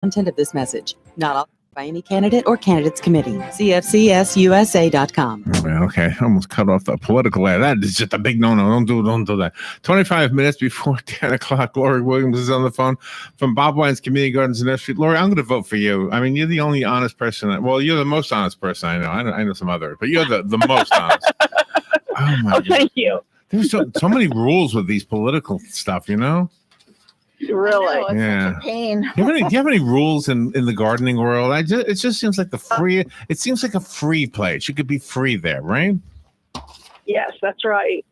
Content of this message, not authorized by any candidate or candidates committee. CFCSUSA.com. Oh, man, okay. I almost cut off the political ad. That is just a big no-no. Don't do that. 25 minutes before 10 o'clock, Laurie Williams is on the phone from Bob Wine's Community Gardens and Nursery. Laurie, I'm going to vote for you. I mean, you're the only honest person. Well, you're the most honest person I know. I know some others, but you're the most honest. Oh, my God. Thank you. There's so many rules with these political stuff, you know? Really? It's Yeah. such a pain. Do you have any rules in the gardening world? It just seems like it seems like a free place. You could be free there, right? Yes, that's right.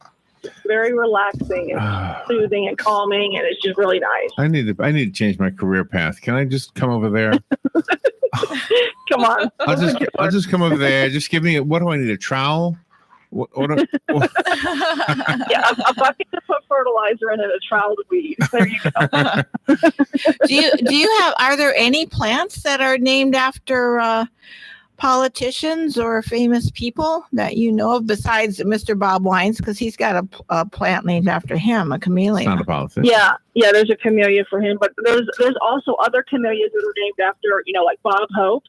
It's very relaxing and soothing and calming, and it's just really nice. I need to change my career path. Can I just come over there? Come on. I'll just come over there. Just give me what do I need? A trowel? Yeah, a bucket to put fertilizer in and a trowel to weed. There you go. Are there any plants that are named after politicians or famous people that you know of besides Mr. Bob Wines? Because he's got a plant named after him, a camellia. It's not a politician. Yeah, there's a camellia for him, but there's also other camellias that are named after, like Bob Hope.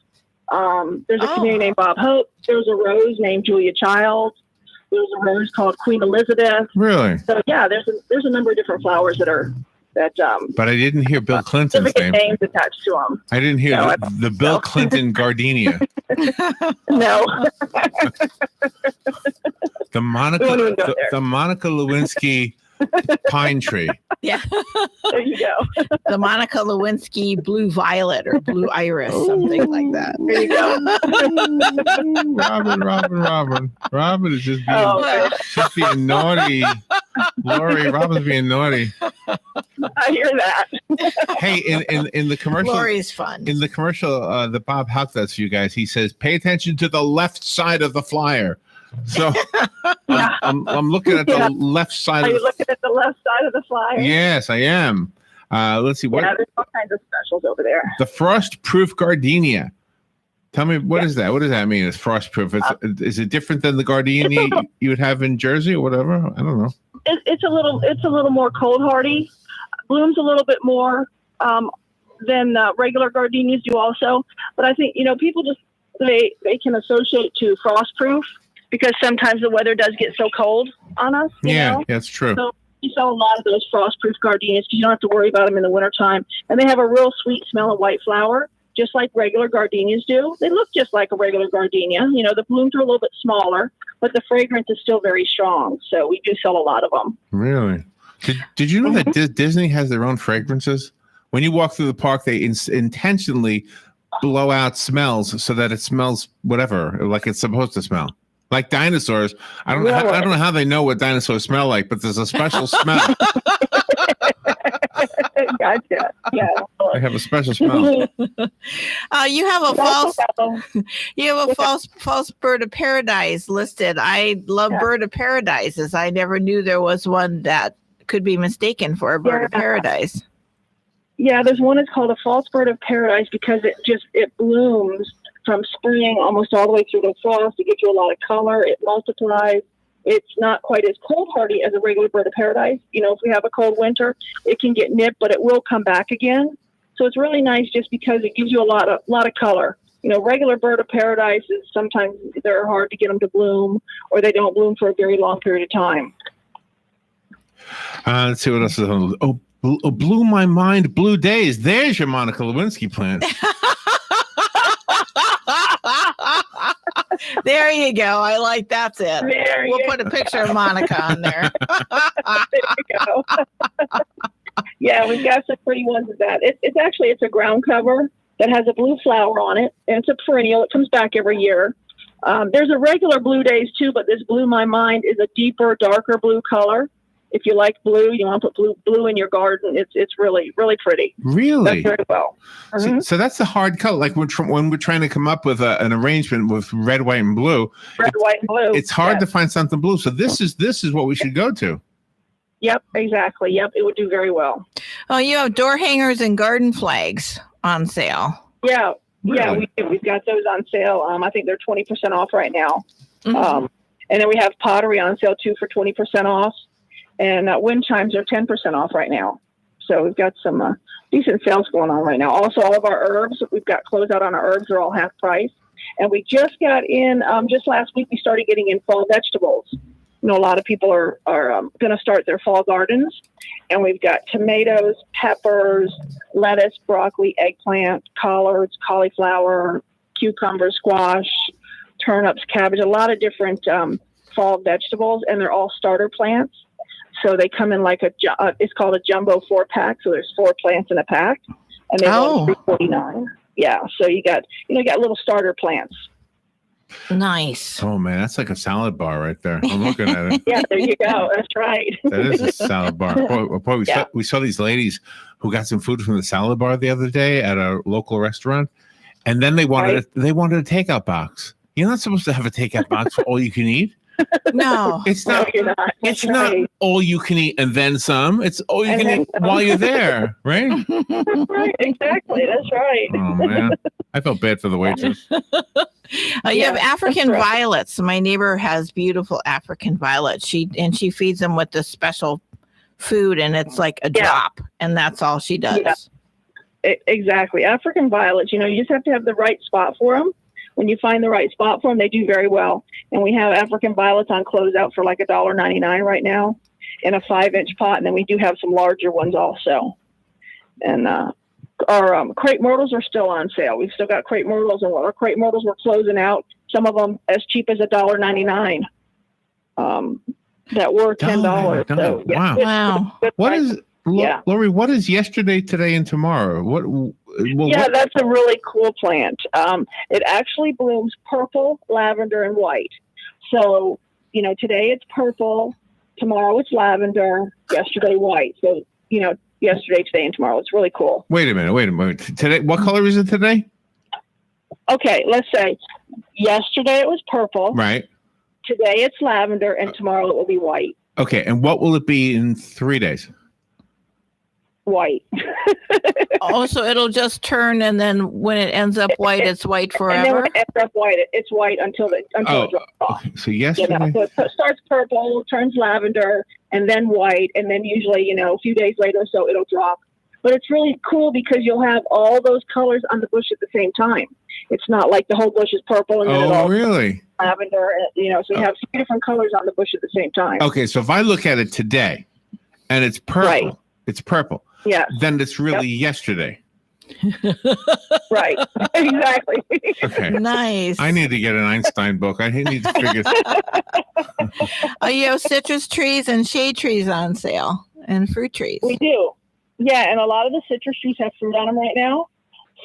There's a camellia named Bob Hope. There's a rose named Julia Child. There's a rose called Queen Elizabeth. Really? So yeah, there's a number of different flowers that. But I didn't hear Bill Clinton's name. Names attached to them. I didn't hear the Bill Clinton gardenia. No. The Monica Lewinsky pine tree. Yeah. There you go. The Monica Lewinsky blue violet or blue iris, something like that. There you go. Robin is just being naughty. Laurie, Robin's being naughty. I hear that. Hey, in the commercial, Laurie's fun. In the commercial that Bob Houck does for you guys, he says, "Pay attention to the left side of the flyer." So I'm looking at the left side. Are you looking at the left side of the flyer? Yes, I am. Let's see what. Yeah, there's all kinds of specials over there. The frost-proof gardenia. Tell me, what is that? What does that mean? It's frost-proof. Is it different than the gardenia you would have in Jersey or whatever? I don't know. It's a little more cold hardy. Blooms a little bit more than regular gardenias do also. But I think people just they can associate to frost-proof because sometimes the weather does get so cold on us. You know? That's true. So you sell a lot of those frost-proof gardenias because you don't have to worry about them in the wintertime. And they have a real sweet smell of white flower, just like regular gardenias do. They look just like a regular gardenia. The blooms are a little bit smaller, but the fragrance is still very strong. So we do sell a lot of them. Really? Did you know that Disney has their own fragrances? When you walk through the park, they intentionally blow out smells so that it smells whatever, like it's supposed to smell. Like dinosaurs. I don't know how they know what dinosaurs smell like, but there's a special smell. Gotcha. Yeah. I have a special smell. You have a false bird of paradise listed. I love bird of paradises. I never knew there was one that could be mistaken for a bird of paradise. Yeah, there's one that's called a false bird of paradise because it blooms from spring almost all the way through the frost. It gives you a lot of color. It multiplies. It's not quite as cold hardy as a regular bird of paradise. If we have a cold winter, it can get nipped, but it will come back again. So it's really nice just because it gives you a lot of color. Regular bird of paradise is sometimes they're hard to get them to bloom, or they don't bloom for a very long period of time. Let's see what else is on. Blew my mind. Blue days. There's your Monica Lewinsky plant. There you go. I like that's it. We'll put a picture of Monica on there. There you go. Yeah, we've got some pretty ones of that. It's a ground cover that has a blue flower on it, and it's a perennial. It comes back every year. There's a regular blue days too, but this Blew My Mind is a deeper, darker blue color. If you like blue, you want to put blue in your garden. It's really, really pretty. Really? Does very well. Mm-hmm. So that's the hard color. Like when we're trying to come up with an arrangement with red, white, and blue. Red, white, and blue. It's hard to find something blue. So this is what we should go to. Yep, exactly. Yep, it would do very well. Oh, you have door hangers and garden flags on sale. Yeah, Really? yeah, we've got those on sale. I think they're 20% off right now. Mm-hmm. And then we have pottery on sale too for 20% off. And wind chimes are 10% off right now. So we've got some decent sales going on right now. Also, all of our herbs, we've got closeout on our herbs. They're all half price. And we just got in, just last week, we started getting in fall vegetables. You know, a lot of people are going to start their fall gardens. And we've got tomatoes, peppers, lettuce, broccoli, eggplant, collards, cauliflower, cucumber, squash, turnips, cabbage, a lot of different fall vegetables. And they're all starter plants. So they come in like it's called a jumbo 4-pack. So there's 4 plants in a pack. And they go $3.49. Yeah. So you got little starter plants. Nice. Oh man, that's like a salad bar right there. I'm looking at it. Yeah, there you go. That's right. That is a salad bar. Boy, we saw these ladies who got some food from the salad bar the other day at a local restaurant, and then they wanted a takeout box. You're not supposed to have a takeout box for all you can eat. No, it's not. No, you're not. It's not all you can eat and then some. It's all you can eat while you're there, right? Right, exactly. That's right. Oh man, I felt bad for the waitress. You have African violets. My neighbor has beautiful African violets. She feeds them with this special food, and it's like a drop, and that's all she does. Yeah. Exactly. African violets. You just have to have the right spot for them. When you find the right spot for them, they do very well. And we have African violets on closeout for like $1.99 right now in a 5-inch pot. And then we do have some larger ones also. And our Crepe Myrtles are still on sale. We've still got Crepe Myrtles, and our Crepe Myrtles we're closing out. Some of them as cheap as $1.99. That were $10. So, yeah, wow. Good What price. is Laurie? What is yesterday, today, and tomorrow? That's a really cool plant. It actually blooms purple, lavender, and white. So, today it's purple, tomorrow it's lavender, yesterday white. So, yesterday, today, and tomorrow. It's really cool. Wait a minute. Today, what color is it today? Okay, let's say yesterday it was purple. Right. Today it's lavender, and tomorrow it will be white. Okay, and what will it be in 3 days? White. Oh, so it'll just turn, and then when it ends up white, it's white forever? And then when it ends up white, it's white until it drops off. Okay. So yesterday. So it starts purple, turns lavender, and then white, and then usually, a few days later or so, it'll drop. But it's really cool because you'll have all those colors on the bush at the same time. It's not like the whole bush is purple and then it all really? Lavender. So you have 3 different colors on the bush at the same time. Okay, so if I look at it today, and it's purple, it's purple. Yeah. Then it's really yesterday. Right. Exactly. Okay. Nice. I need to get an Einstein book. I need to figure. You have citrus trees and shade trees on sale, and fruit trees. We do. Yeah, and a lot of the citrus trees have fruit on them right now.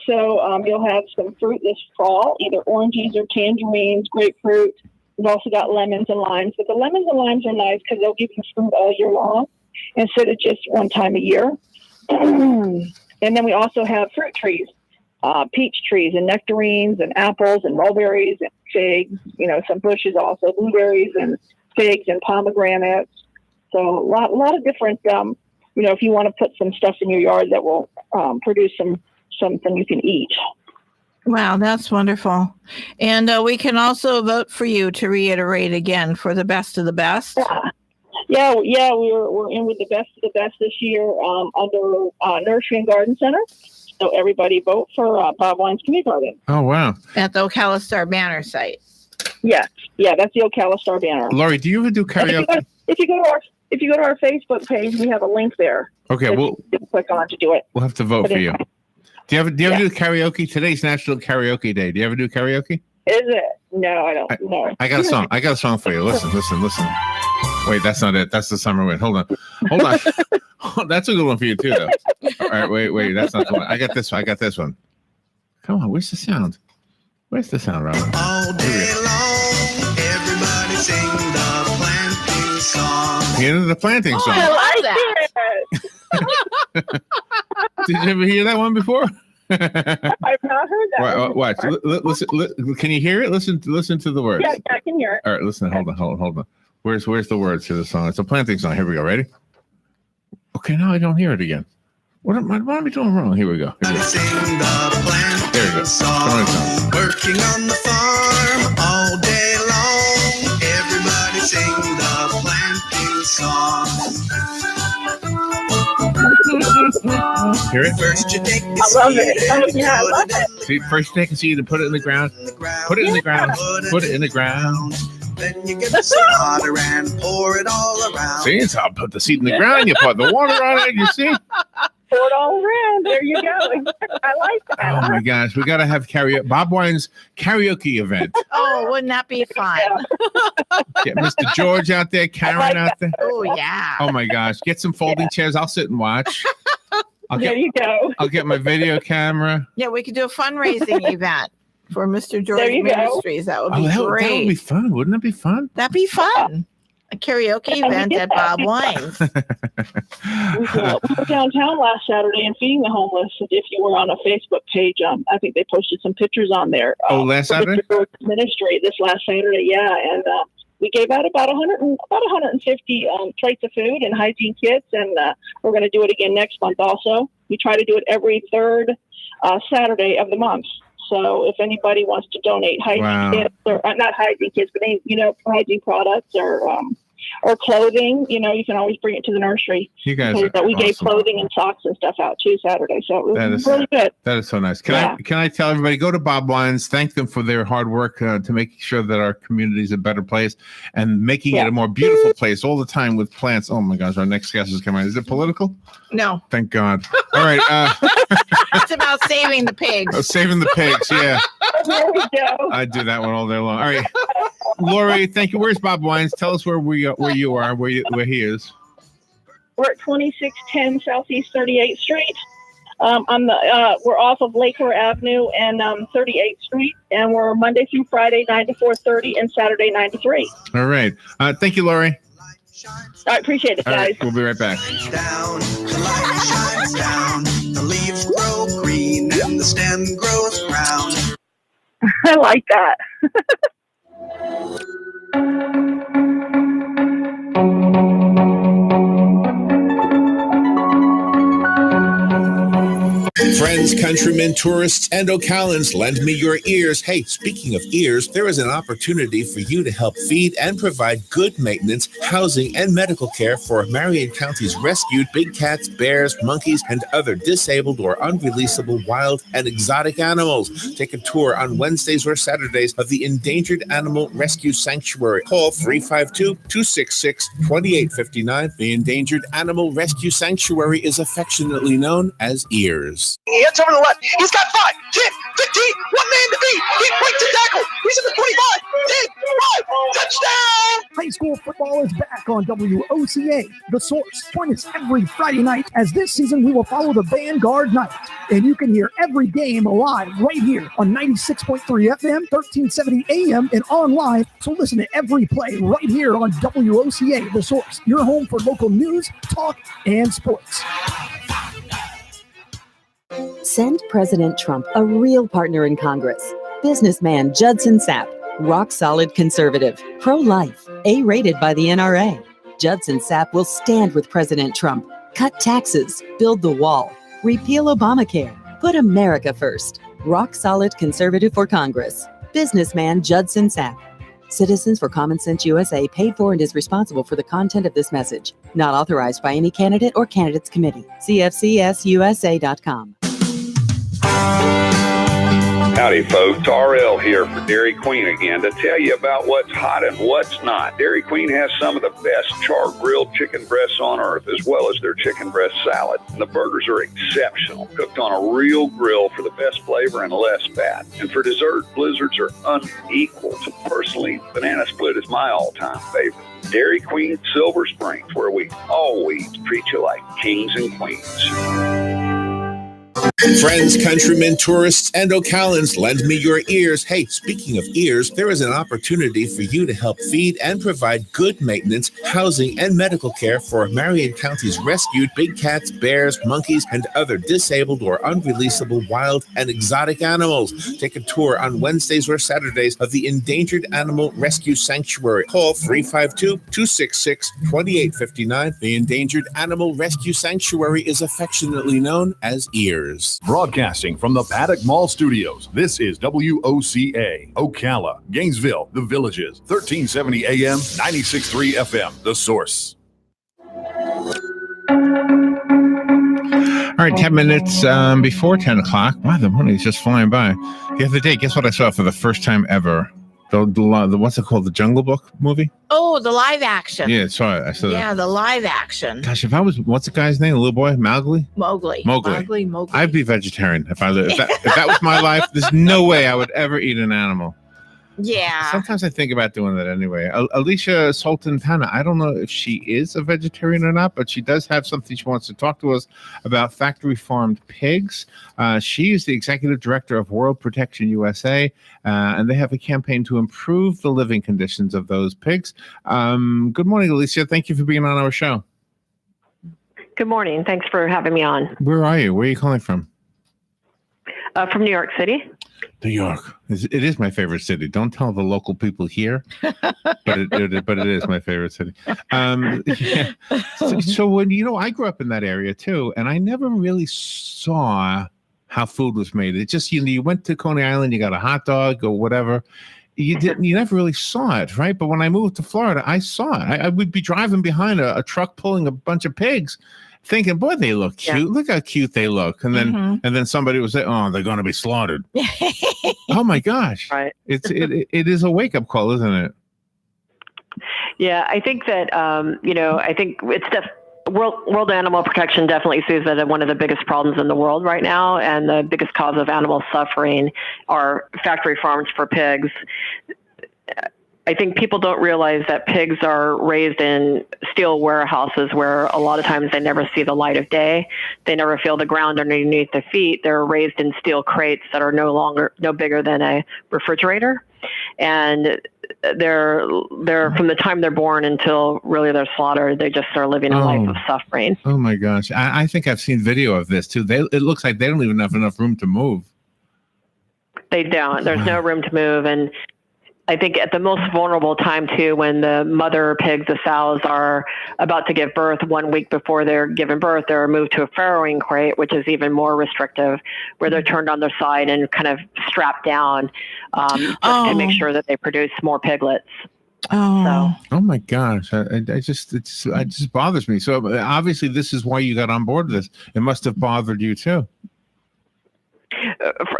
So you'll have some fruit this fall, either oranges or tangerines, grapefruit. We've also got lemons and limes. But the lemons and limes are nice because they'll give you fruit all year long instead of just one time a year. And then we also have fruit trees, peach trees and nectarines and apples and mulberries and figs, some bushes also, blueberries and figs and pomegranates. So a lot of different, if you want to put some stuff in your yard that will produce something you can eat. Wow, that's wonderful. And we can also vote for you, to reiterate again, for the best of the best. Yeah, we're in with the best of the best this year under Nursery and Garden Center. So everybody vote for Bob Wine's Community Garden. Oh wow! At the Ocala Star banner site. Yeah, that's the Ocala Star banner. Laurie, do you ever do karaoke? If you go to our Facebook page, we have a link there. Okay, we'll click on to do it. We'll have to vote for you. Do you ever do karaoke? Today's National Karaoke Day. Do you ever do karaoke? Is it? No, I don't. No. I got a song. I got a song for you. Listen. Wait, that's not it. That's the summer wind. Hold on. That's a good one for you too, though. All right, wait. That's not the one. I got this one. Come on. Where's the sound? Where's the sound, Robin? All day long, everybody sing the planting song. Hear the planting song. I like it. Did you ever hear that one before? I've not heard that. Watch. Listen. Can you hear it? Listen to the words. Yeah, I can hear it. All right, listen. Hold on. Where's the words to the song? It's a planting song. Here we go. Ready? Okay, now I don't hear it again. What am I doing wrong? Here we go. Sing the planting song. Working on the farm all day long. Everybody sing the planting song. Hear it? First you take I love it. Oh, yeah, I love it. See, first you take a seed and put it in the ground. Put it in the ground. Put it in the ground. Then you get some water and pour it all around. See, so I'll put the seed in the ground. You put the water on it. You see? Pour it all around. There you go. I like that. Oh my gosh, we got to have karaoke. Bob Wine's karaoke event. Oh, wouldn't that be fun? Get Mr. George out there, Karen out there. Oh, yeah. Oh my gosh, get some folding chairs. I'll sit and watch. There you go. I'll get my video camera. Yeah, we could do a fundraising event for Mr. George There you go. Ministries. That would be That great. would be fun. Wouldn't it be fun? That'd be fun. A karaoke event at Bob Wine's. We were downtown last Saturday and feeding the homeless. If you were on a Facebook page, I think they posted some pictures on there. Last Saturday? Ministry this last Saturday, yeah. And we gave out about 150 plates of food and hygiene kits, and we're going to do it again next month also. We try to do it every third Saturday of the month. So if anybody wants to donate hygiene kits, or not hygiene kits, but hygiene products or clothing, you can always bring it to the nursery. You guys we gave clothing and socks and stuff out too Saturday. So it was really good. That is so nice. Can I tell everybody, go to Bob Wine's, thank them for their hard work to make sure that our community is a better place and making it a more beautiful place all the time with plants. Oh my gosh, our next guest is coming. Is it political? No. Thank God. All right. It's about saving the pigs. Saving the pigs, yeah. There we go. I do that one all day long. All right. Laurie, thank you. Where's Bob Wine's? Tell us where you are, where he is. We're at 2610 Southeast 38th Street. We're off of Lakeshore Avenue and 38th Street, and we're Monday through Friday 9 to 4:30 and Saturday 9 to 3. All right. Thank you, Laurie. I appreciate it, guys. All right, we'll be right back. Down, the light shines down, the leaves grow green and the stem grows brown. I like that. Friends, countrymen, tourists, and Ocalans, lend me your ears. Hey, speaking of ears, there is an opportunity for you to help feed and provide good maintenance, housing, and medical care for Marion County's rescued big cats, bears, monkeys, and other disabled or unreleasable wild and exotic animals. Take a tour on Wednesdays or Saturdays of the Endangered Animal Rescue Sanctuary. Call 352-266-2859. The Endangered Animal Rescue Sanctuary is affectionately known as EARS. Hands over the left. He's got 5, 10, 15. One man to beat. He breaks the tackle. He's in the 25, 10, 5. Touchdown! High school football is back on WOCA, The Source. Join us every Friday night, as this season we will follow the Vanguard Knights. And you can hear every game live right here on 96.3 FM, 1370 AM, and online. So listen to every play right here on WOCA, The Source, your home for local news, talk, and sports. Send President Trump a real partner in Congress. Businessman Judson Sapp, rock solid conservative, pro-life, A-rated by the NRA. Judson Sapp will stand with President Trump, cut taxes, build the wall, repeal Obamacare, put America first. Rock solid conservative for Congress. Businessman Judson Sapp. Citizens for Common Sense USA paid for and is responsible for the content of this message. Not authorized by any candidate or candidates committee. CFCSUSA.com. Howdy, folks. RL here for Dairy Queen again to tell you about what's hot and what's not. Dairy Queen has some of the best char-grilled chicken breasts on earth, as well as their chicken breast salad. And the burgers are exceptional, cooked on a real grill for the best flavor and less fat. And for dessert, blizzards are unequaled. Personally, banana split is my all-time favorite. Dairy Queen Silver Springs, where we always treat you like kings and queens. Friends, countrymen, tourists, and Ocalans, lend me your ears. Hey, speaking of ears, there is an opportunity for you to help feed and provide good maintenance, housing, and medical care for Marion County's rescued big cats, bears, monkeys, and other disabled or unreleasable wild and exotic animals. Take a tour on Wednesdays or Saturdays of the Endangered Animal Rescue Sanctuary. Call 352-266-2859. The Endangered Animal Rescue Sanctuary is affectionately known as EARS. Broadcasting from the Paddock Mall Studios, this is WOCA, Ocala, Gainesville, The Villages, 1370 AM, 96.3 FM, The Source. All right, 10 minutes before 10 o'clock. Wow, the money is just flying by. The other day, guess what I saw for the first time ever? The what's it called? The Jungle Book movie? Oh, the live action. Yeah, saw it. I saw Yeah, the live action. Gosh, if I was, what's the guy's name? The little boy? Mowgli? Mowgli. I'd be vegetarian if that was my life. There's no way I would ever eat an animal. Yeah. Sometimes I think about doing that anyway. Alicia Sultan-Tana, I don't know if she is a vegetarian or not, but she does have something she wants to talk to us about factory farmed pigs. She is the executive director of World Protection USA, and they have a campaign to improve the living conditions of those pigs. Good morning, Alicia. Thank you for being on our show. Good morning. Thanks for having me on. Where are you? Where are you calling from? From New York City. New York. It is my favorite city. Don't tell the local people here, but it is my favorite city. Yeah. So when I grew up in that area too, and I never really saw how food was made. It just you went to Coney Island, you got a hot dog or whatever. You never really saw it, right? But when I moved to Florida, I saw it. I would be driving behind a truck pulling a bunch of pigs, thinking, boy, they look cute. Yeah. Look how cute they look. And then somebody would say, oh, they're going to be slaughtered. Oh my gosh. Right. It is a wake-up call, isn't it? Yeah, I think that, I think it's World Animal Protection definitely sees that as one of the biggest problems in the world right now. And the biggest cause of animal suffering are factory farms for pigs. I think people don't realize that pigs are raised in steel warehouses where a lot of times they never see the light of day. They never feel the ground underneath their feet. They're raised in steel crates that are no bigger than a refrigerator. And they're from the time they're born until really they're slaughtered, they just are living a life of suffering. Oh my gosh. I think I've seen video of this too. It looks like they don't even have enough room to move. They don't. There's no room to move. And I think at the most vulnerable time too, when the mother pigs, the sows, are about to give birth, 1 week before they're given birth, they're moved to a farrowing crate, which is even more restrictive, where they're turned on their side and kind of strapped down to make sure that they produce more piglets. Oh my gosh! It just bothers me. So obviously, this is why you got on board with this. It must have bothered you too.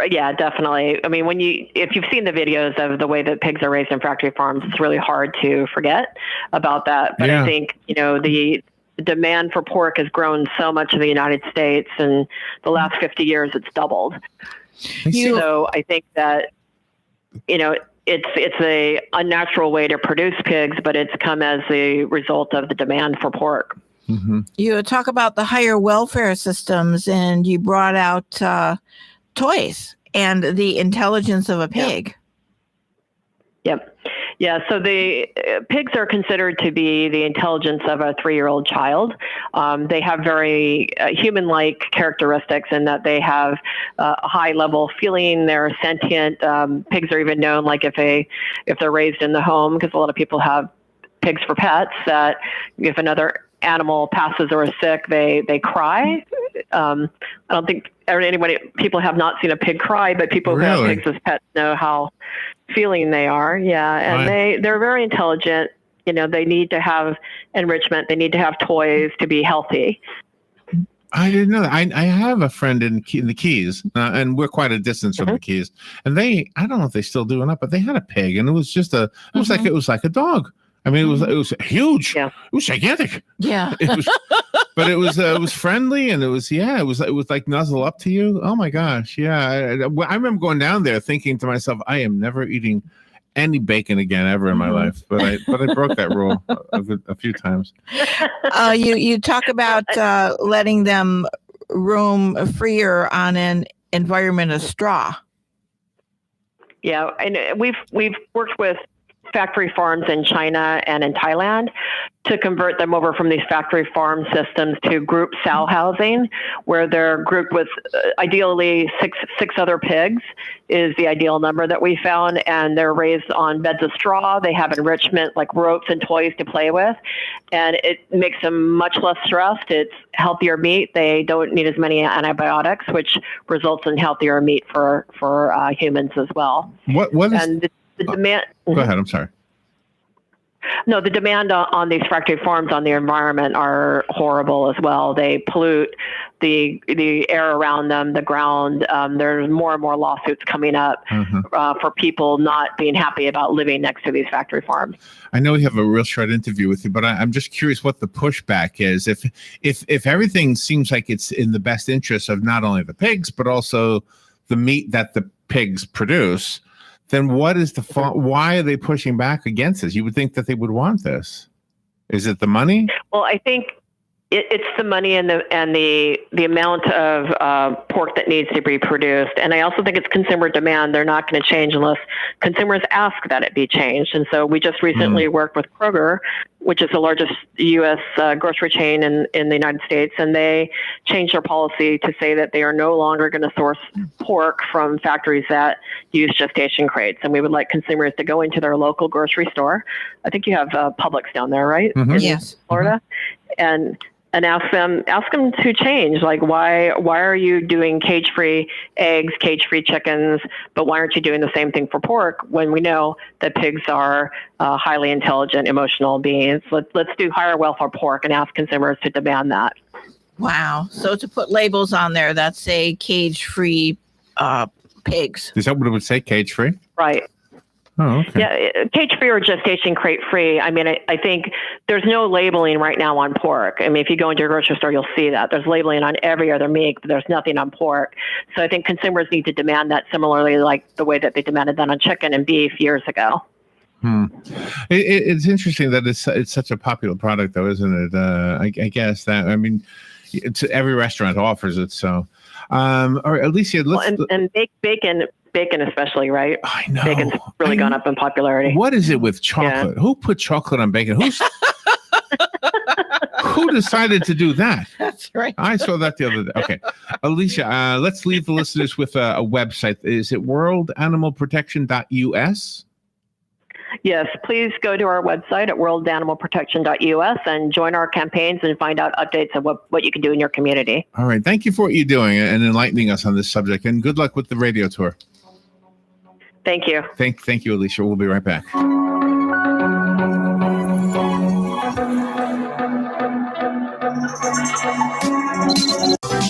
Yeah, definitely. I mean, if you've seen the videos of the way that pigs are raised in factory farms, it's really hard to forget about that. But I think, the demand for pork has grown so much in the United States, and the last 50 years it's doubled. So I think that, it's a unnatural way to produce pigs, but it's come as a result of the demand for pork. Mm-hmm. You talk about the higher welfare systems, and you brought out toys and the intelligence of a pig. Yep. Yeah. So the pigs are considered to be the intelligence of a 3-year-old child. They have very human-like characteristics in that they have a high level feeling. They're sentient. Pigs are even known, like if they're raised in the home, because a lot of people have pigs for pets, that if another animal passes or is sick, they cry. I don't think people have not seen a pig cry, but people who have pigs as pets know how feeling they are. Yeah. And they're very intelligent. They need to have enrichment. They need to have toys to be healthy. I didn't know that. I have a friend in the Keys, and we're quite a distance from the Keys. And I don't know if they still do or not, but they had a pig, and it was just it was like a dog. I mean, it was huge. Yeah. It was gigantic. Yeah. But it was friendly, and it was like nuzzle up to you. Oh my gosh. Yeah. I remember going down there thinking to myself, I am never eating any bacon again ever in my life. But I broke that rule a few times. You talk about letting them roam freer on an environment of straw. Yeah, and we've worked with factory farms in China and in Thailand to convert them over from these factory farm systems to group sow housing, where they're grouped with ideally six other pigs is the ideal number that we found, and they're raised on beds of straw. They have enrichment like ropes and toys to play with, and it makes them much less stressed. It's healthier meat. They don't need as many antibiotics, which results in healthier meat for humans as well. What is and the demand? Go ahead. I'm sorry. No, the demand on these factory farms on the environment are horrible as well. They pollute the air around them, the ground. There's more and more lawsuits coming up for people not being happy about living next to these factory farms. I know we have a real short interview with you, but I'm just curious what the pushback is. If everything seems like it's in the best interest of not only the pigs, but also the meat that the pigs produce, then what is why are they pushing back against this? You would think that they would want this. Is it the money? Well, I think it's the money and the amount of pork that needs to be produced. And I also think it's consumer demand. They're not going to change unless consumers ask that it be changed. And so we just recently worked with Kroger, which is the largest U.S. Grocery chain in the United States, and they changed their policy to say that they are no longer going to source pork from factories that use gestation crates. And we would like consumers to go into their local grocery store. I think you have Publix down there, right? Yes. Florida. And ask them to change. Like, why are you doing cage-free eggs, cage-free chickens, but why aren't you doing the same thing for pork when we know that pigs are highly intelligent, emotional beings? Let's do higher welfare pork and ask consumers to demand that. Wow. So to put labels on there that say cage-free pigs. Is that what it would say, cage-free? Right. Oh, okay. Yeah, cage-free or gestation crate-free. I mean, I think there's no labeling right now on pork. I mean, if you go into a grocery store, you'll see that. There's labeling on every other meat, but there's nothing on pork. So I think consumers need to demand that similarly like the way that they demanded that on chicken and beef years ago. It's interesting that it's such a popular product, though, isn't it? I guess that, I mean, every restaurant offers it, so. Or at least and bacon especially, right? I know. Bacon's really gone up in popularity. What is it with chocolate? Yeah. Who put chocolate on bacon? Who decided to do that? That's right. I saw that the other day. Okay. Alicia, let's leave the listeners with a website. Is it worldanimalprotection.us? Yes, please go to our website at worldanimalprotection.us and join our campaigns and find out updates of what you can do in your community. All right. Thank you for what you're doing and enlightening us on this subject. And good luck with the radio tour. Thank you. Thank you, Alicia. We'll be right back.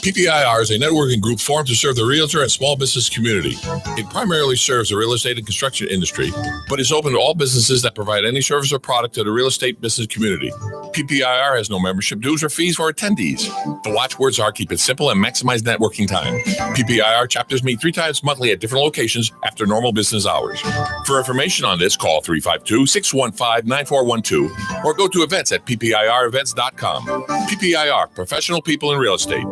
PPIR is a networking group formed to serve the realtor and small business community. It primarily serves the real estate and construction industry, but is open to all businesses that provide any service or product to the real estate business community. PPIR has no membership dues or fees for attendees. The watchwords are keep it simple and maximize networking time. PPIR chapters meet 3 times monthly at different locations after normal business hours. For information on this, call 352-615-9412 or go to events at ppirevents.com. PPIR, professional people in real estate.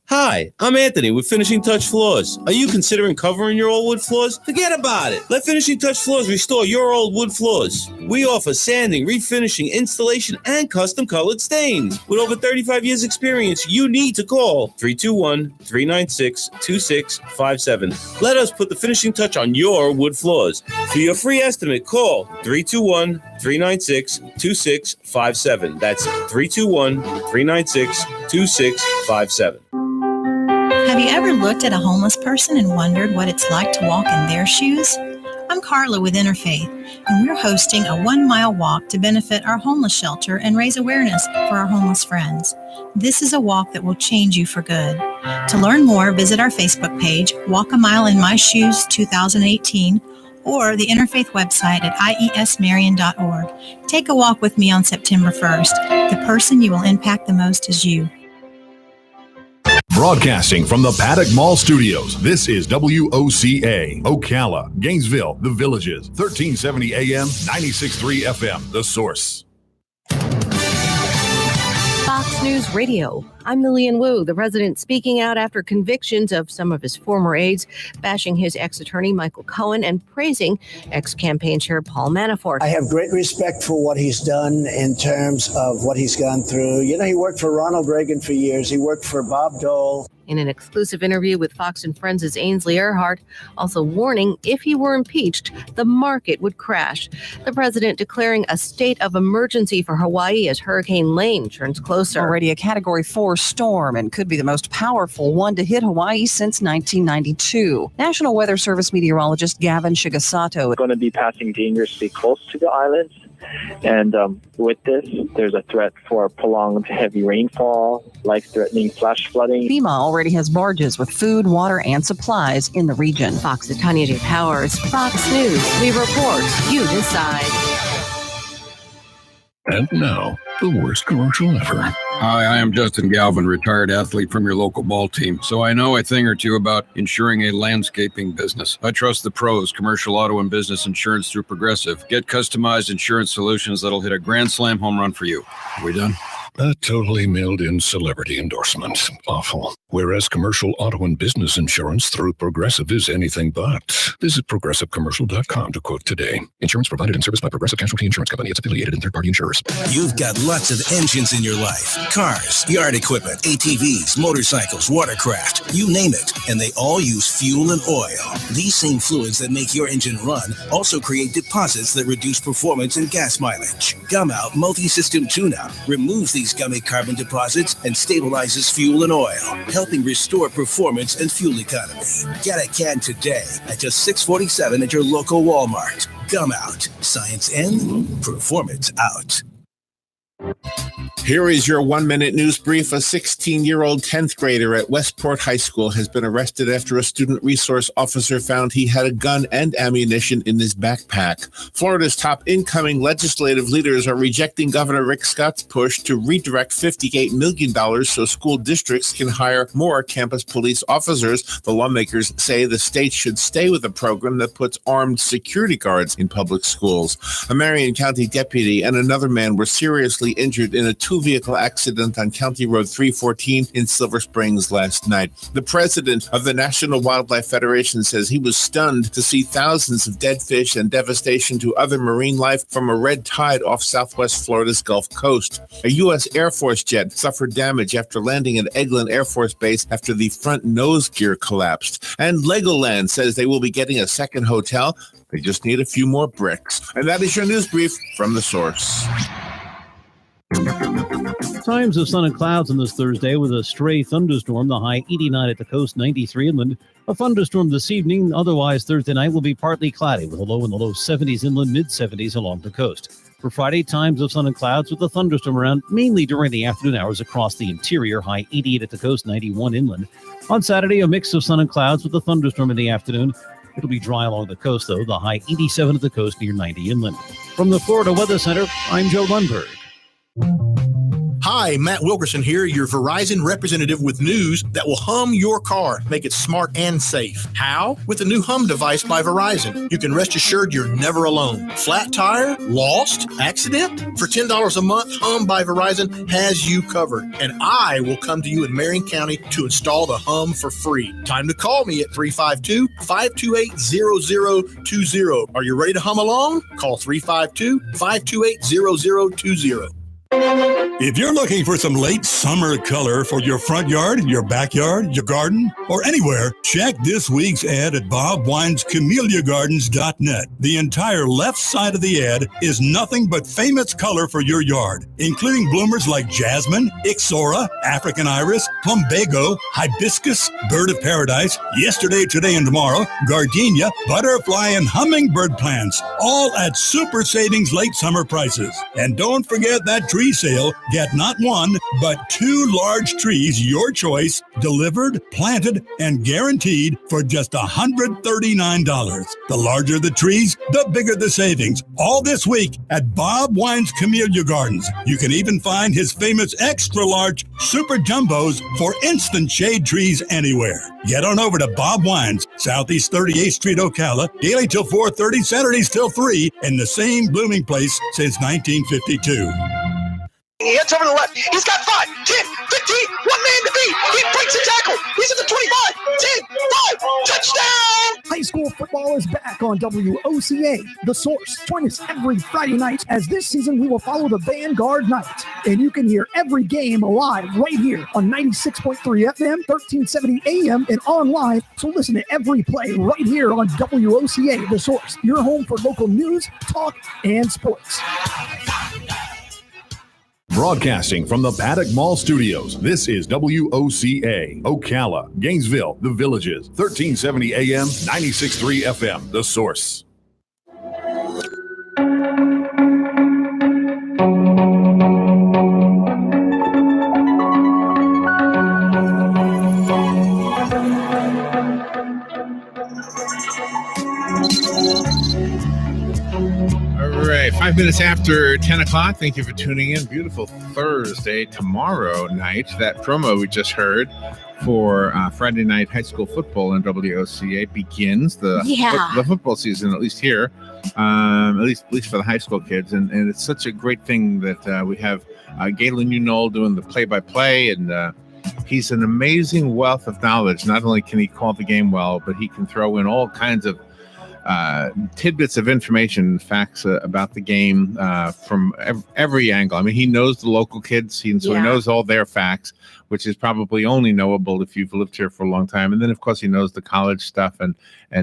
Hi, I'm Anthony with Finishing Touch Floors. Are you considering covering your old wood floors? Forget about it. Let Finishing Touch Floors restore your old wood floors. We offer sanding, refinishing, installation, and custom colored stains. With over 35 years experience, you need to call 321-396-2657. Let us put the finishing touch on your wood floors. For your free estimate, call 321-396-2657. That's 321-396-2657. Have you ever looked at a homeless person and wondered what it's like to walk in their shoes? I'm Carla with Interfaith, and we're hosting a 1-mile walk to benefit our homeless shelter and raise awareness for our homeless friends. This is a walk that will change you for good. To learn more, visit our Facebook page, Walk a Mile in My Shoes 2018, or the Interfaith website at iesmarion.org. Take a walk with me on September 1st. The person you will impact the most is you. Broadcasting from the Paddock Mall Studios, this is WOCA, Ocala, Gainesville, The Villages, 1370 AM, 96.3 FM, The Source. Fox News Radio. I'm Lillian Wu, the president speaking out after convictions of some of his former aides, bashing his ex-attorney Michael Cohen and praising ex-campaign chair Paul Manafort. I have great respect for what he's done in terms of what he's gone through. You know, he worked for Ronald Reagan for years. He worked for Bob Dole. In an exclusive interview with Fox and Friends' Ainsley Earhardt, also warning if he were impeached, the market would crash. The president declaring a state of emergency for Hawaii as Hurricane Lane turns closer. Already a Category 4 storm and could be the most powerful one to hit Hawaii since 1992. National Weather Service meteorologist Gavin Shigesato. Going to be passing dangerously close to the islands. And with this, there's a threat for prolonged heavy rainfall, life-threatening flash flooding. FEMA already has barges with food, water, and supplies in the region. Fox's Tanya J. Powers, Fox News. We report, you decide. And now, the worst commercial ever. Hi, I am Justin Galvin, retired athlete from your local ball team, so I know a thing or two about insuring a landscaping business. I trust the pros, commercial auto and business insurance through Progressive. Get customized insurance solutions that'll hit a grand slam home run for you. Are we done? A totally mailed-in celebrity endorsement. Awful. Whereas commercial auto and business insurance through Progressive is anything but. Visit progressivecommercial.com to quote today. Insurance provided and serviced by Progressive Casualty Insurance Company. Its affiliated and third-party insurers. You've got lots of engines in your life. Cars, yard equipment, ATVs, motorcycles, watercraft, you name it. And they all use fuel and oil. These same fluids that make your engine run also create deposits that reduce performance and gas mileage. Gum Out Multi-System Tune-Up removes these gummy carbon deposits and stabilizes fuel and oil, helping restore performance and fuel economy. Get a can today at just $6.47 at your local Walmart. Gum Out. Science in, performance out. Here is your 1-minute news brief. A 16-year-old 10th grader at Westport High School has been arrested after a student resource officer found he had a gun and ammunition in his backpack. Florida's top incoming legislative leaders are rejecting Governor Rick Scott's push to redirect $58 million so school districts can hire more campus police officers. The lawmakers say the state should stay with a program that puts armed security guards in public schools. A Marion County deputy and another man were seriously injured in a two-vehicle accident on County Road 314 in Silver Springs last night. The president of the National Wildlife Federation says he was stunned to see thousands of dead fish and devastation to other marine life from a red tide off southwest Florida's Gulf Coast. A U.S. Air Force jet suffered damage after landing at Eglin Air Force Base after the front nose gear collapsed. And Legoland says they will be getting a second hotel. They just need a few more bricks. And that is your news brief from The Source. Times of sun and clouds on this Thursday with a stray thunderstorm, the high 89 at the coast, 93 inland. A thunderstorm this evening, otherwise Thursday night will be partly cloudy with a low in the low 70s inland, mid-70s along the coast. For Friday, times of sun and clouds with a thunderstorm around mainly during the afternoon hours across the interior, high 88 at the coast, 91 inland. On Saturday, a mix of sun and clouds with a thunderstorm in the afternoon. It'll be dry along the coast, though, the high 87 at the coast near 90 inland. From the Florida Weather Center, I'm Joe Lundberg. Hi, Matt Wilkerson here, your Verizon representative with news that will hum your car, make it smart and safe. How? With the new Hum device by Verizon. You can rest assured you're never alone. Flat tire? Lost? Accident? For $10 a month, Hum by Verizon has you covered. And I will come to you in Marion County to install the Hum for free. Time to call me at 352-528-0020. Are you ready to hum along? Call 352-528-0020. If you're looking for some late summer color for your front yard, your backyard, your garden, or anywhere, check this week's ad at BobWinesCameliaGardens.net. The entire left side of the ad is nothing but famous color for your yard, including bloomers like jasmine, ixora, African iris, plumbago, hibiscus, bird of paradise, yesterday, today, and tomorrow, gardenia, butterfly, and hummingbird plants, all at super savings late summer prices. And don't forget that tree sale. Get not one, but 2 large trees, your choice, delivered, planted, and guaranteed for just $139. The larger the trees, the bigger the savings. All this week at Bob Wine's Camellia Gardens. You can even find his famous extra large super jumbos for instant shade trees anywhere. Get on over to Bob Wine's, Southeast 38th Street, Ocala, daily till 4:30, Saturdays till 3, in the same blooming place since 1952. He heads over to the left. He's got 5, 10, 15, one man to beat. He breaks the tackle. He's at the 25, 10, 5, touchdown! High school football is back on WOCA, The Source. Join us every Friday night as this season we will follow the Vanguard Knights. And you can hear every game live right here on 96.3 FM, 1370 AM, and online. So listen to every play right here on WOCA, The Source. Your home for local news, talk, and sports. Broadcasting from the Paddock Mall Studios, this is WOCA, Ocala, Gainesville, The Villages, 1370 AM, 96.3 FM, The Source. All right, 5 minutes after 10 o'clock. Thank you for tuning in. Beautiful Thursday. Tomorrow night, that promo we just heard for Friday night high school football in WOCA begins the football season, at least here, at least for the high school kids. And it's such a great thing that we have Galen Unol doing the play-by-play, and he's an amazing wealth of knowledge. Not only can he call the game well, but he can throw in all kinds of tidbits of information, facts about the game from every angle. I mean, he knows the local kids, he knows all their facts, which is probably only knowable if you've lived here for a long time. And then, of course, he knows the college stuff and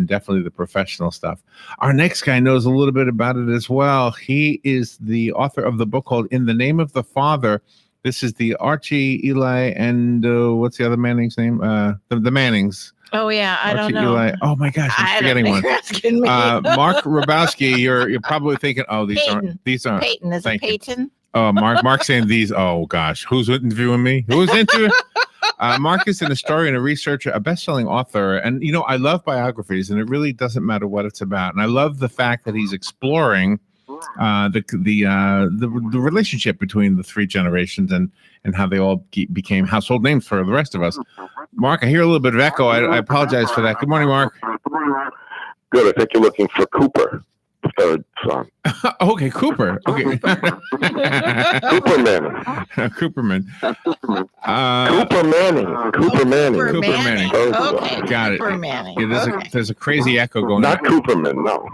definitely the professional stuff. Our next guy knows a little bit about it as well. He is the author of the book called In the Name of the Father. This is the Archie, Eli, and what's the other Manning's name? The Mannings. Oh yeah, I don't know. Eli. Oh my gosh, I'm forgetting one. Mark Rabowski. You're probably thinking, oh, these aren't. Peyton, is it Peyton? Oh, Mark saying these. Oh gosh, who's interviewing me? Who's interviewing? Mark is an historian, a researcher, a best-selling author, and I love biographies, and it really doesn't matter what it's about. And I love the fact that he's exploring the relationship between the three generations and how they all became household names for the rest of us. Mark, I hear a little bit of echo. I apologize for that. Good morning, Mark. Good. I think you're looking for Cooper, the third son. Okay, Cooper. Okay. Cooperman. Cooperman. Cooper Manning. Okay. Got it. Cooper Manning. Yeah, there's a crazy echo going Not on. Cooperman, no.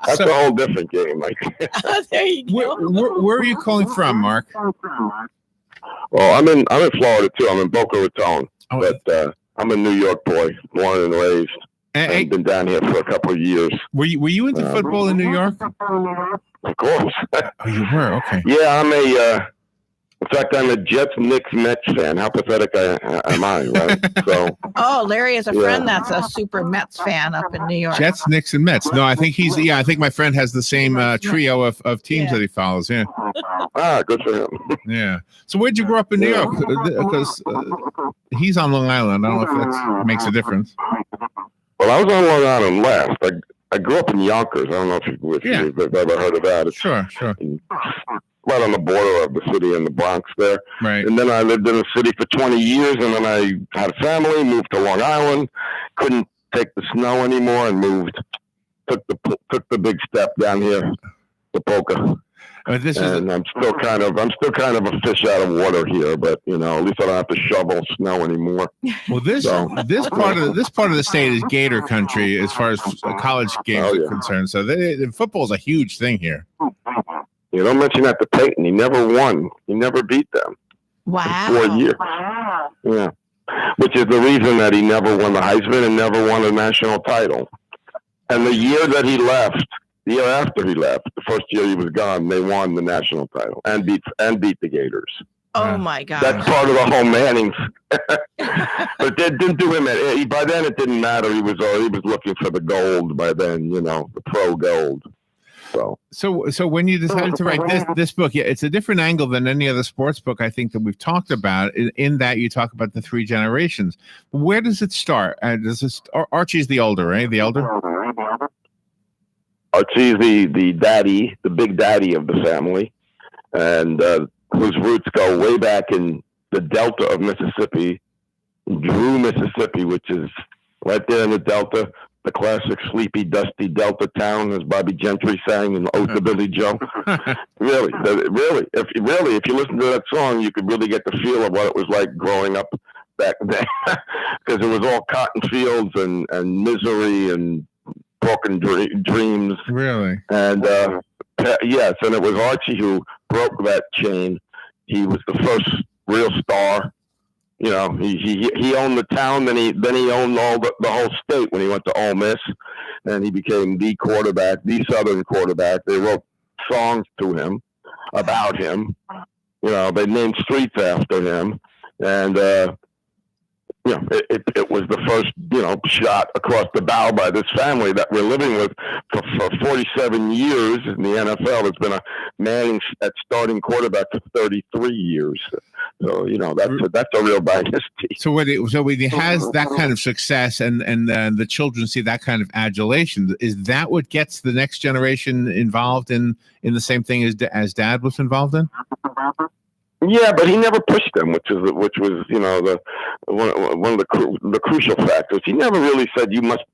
That's a whole different game. There you go. Where are you calling from, Mark? Well, I'm in Florida too. I'm in Boca Raton, but I'm a New York boy, born and raised. I've been down here for a couple of years. Were you into football in New York? Of course. Oh, you were? Okay. Yeah, in fact, I'm a Jets, Knicks, Mets fan. How pathetic am I, right? So. Oh, Larry has a friend that's a super Mets fan up in New York. Jets, Knicks, and Mets. No, I think I think my friend has the same trio of teams that he follows. Yeah. Good for him. Yeah. So where'd you grow up in New York? Because he's on Long Island. I don't know if that makes a difference. Well, I was on Long Island last. I grew up in Yonkers. I don't know if you've ever heard of that. It's sure. Right on the border of the city and the Bronx there. Right. And then I lived in the city for 20 years, and then I had a family, moved to Long Island, couldn't take the snow anymore, and took the big step down here to Boca. I'm still kind of a fish out of water here, but at least I don't have to shovel snow anymore. Well, this part of the state is Gator country as far as college games are concerned. So football is a huge thing here. You don't mention that to Peyton. He never won. He never beat them. Wow. For 4 years. Yeah. Which is the reason that he never won the Heisman and never won a national title. And the year that he left, the year after he left, the first year he was gone, they won the national title and beat the Gators. Oh my God! That's part of the whole Mannings. But it didn't do him. By then, it didn't matter. He was looking for the gold. By then, the pro gold. So when you decided to write this book, it's a different angle than any other sports book I think that we've talked about. In that you talk about the three generations. Where does it start? Archie's the older, right? The elder. Archie's the daddy, the big daddy of the family, and whose roots go way back in the Delta of Mississippi, Drew, Mississippi, which is right there in the Delta. The classic sleepy, dusty Delta town, as Bobby Gentry sang in Ode to Billy Joe. Really, if you listen to that song, you could really get the feel of what it was like growing up back then, because it was all cotton fields and misery and broken dreams. Really? And yes, and it was Archie who broke that chain. He was the first real star. He owned the town, then he owned the whole state when he went to Ole Miss, and he became the quarterback, the Southern quarterback. They wrote songs to him, about him. They named streets after him, and it was the first, shot across the bow by this family that we're living with for 47 years in the NFL. It's been a Manning at starting quarterback for 33 years. So, that's a real dynasty. So when he has that kind of success and the children see that kind of adulation, is that what gets the next generation involved in the same thing as Dad was involved in? Yeah, but he never pushed them, which was the one of the crucial factors. He never really said you must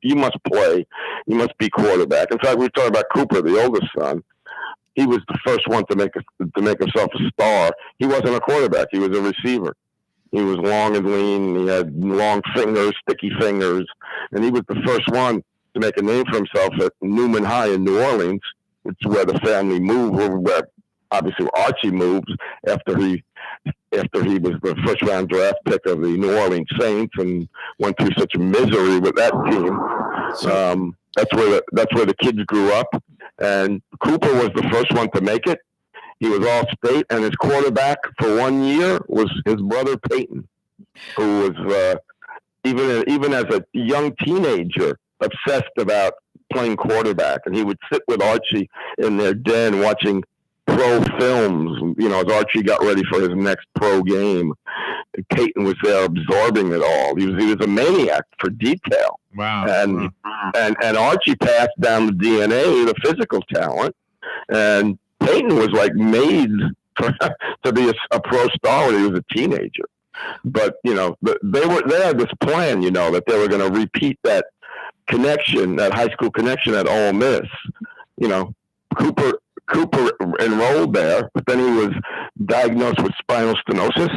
play, you must be quarterback. In fact, we were talking about Cooper, the oldest son. He was the first one to make himself a star. He wasn't a quarterback; he was a receiver. He was long and lean. He had long fingers, sticky fingers, and he was the first one to make a name for himself at Newman High in New Orleans, which is where the family moved. Where obviously Archie moved after he was the first round draft pick of the New Orleans Saints and went through such misery with that team. That's where the kids grew up. And Cooper was the first one to make it. He was all-state, and his quarterback for 1 year was his brother Peyton, who was even as a young teenager obsessed about playing quarterback. And he would sit with Archie in their den watching pro films, as Archie got ready for his next pro game. And Peyton was there absorbing it all. He was a maniac for detail. Wow. And Archie passed down the DNA, the physical talent, and Peyton was like made to be a pro star when he was a teenager. But they had this plan, that they were going to repeat that connection, that high school connection at Ole Miss. Cooper enrolled there, but then he was diagnosed with spinal stenosis,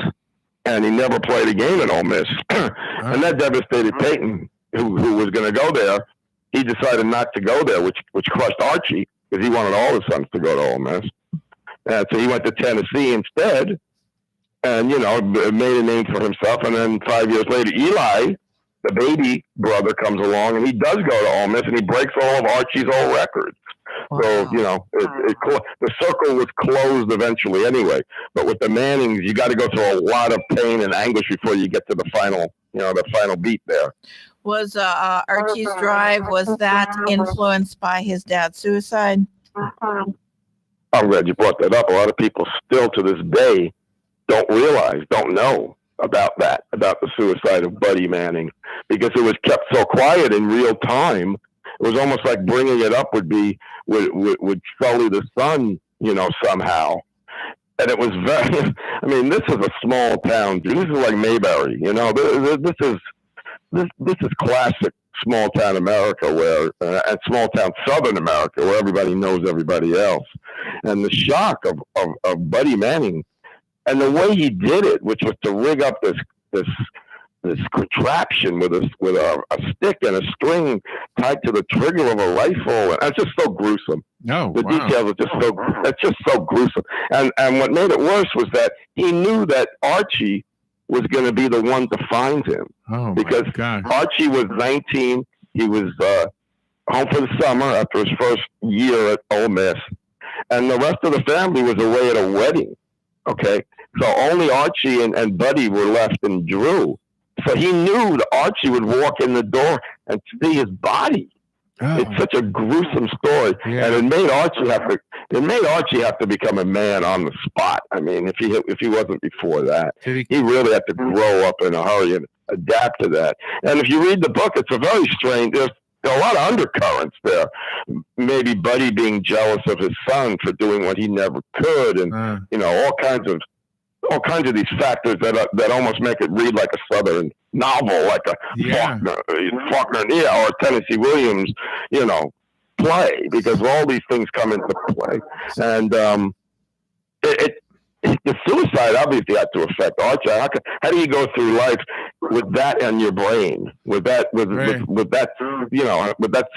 and he never played a game at Ole Miss. And that devastated Peyton, who was going to go there. He decided not to go there, which crushed Archie, because he wanted all his sons to go to Ole Miss. And so he went to Tennessee instead, and, made a name for himself. And then 5 years later, Eli, the baby brother, comes along, and he does go to Ole Miss, and he breaks all of Archie's old records. Wow. So, the circle was closed eventually anyway. But with the Mannings, you got to go through a lot of pain and anguish before you get to the final beat there. Was Archie's drive, was that influenced by his dad's suicide? I'm glad you brought that up. A lot of people still to this day don't know about the suicide of Buddy Manning, because it was kept so quiet in real time. It was almost like bringing it up would sully the sun, somehow. And it was very, this is a small town. This is like Mayberry, this is classic small town America, where and small town Southern America, where everybody knows everybody else. And the shock of Buddy Manning, and the way he did it, which was to rig up this contraption with a stick and a string tied to the trigger of a rifle. And it's just so gruesome. No, the details are just so gruesome. And what made it worse was that he knew that Archie was going to be the one to find him. Oh, because Archie was 19. He was home for the summer after his first year at Ole Miss, and the rest of the family was away at a wedding. Okay, so only Archie and Buddy were left in Drew. So he knew that Archie would walk in the door and see his body. Oh. It's such a gruesome story, and it made Archie have to become a man on the spot. If he wasn't before that, he really had to grow up in a hurry and adapt to that. And if you read the book, it's a very strange. There's a lot of undercurrents there. Maybe Buddy being jealous of his son for doing what he never could, and all kinds of these factors that almost make it read like a Southern novel, like a Faulkner or Tennessee Williams, play, because all these things come into play. And the suicide obviously had to affect Archie. How do you go through life with that in your brain? With that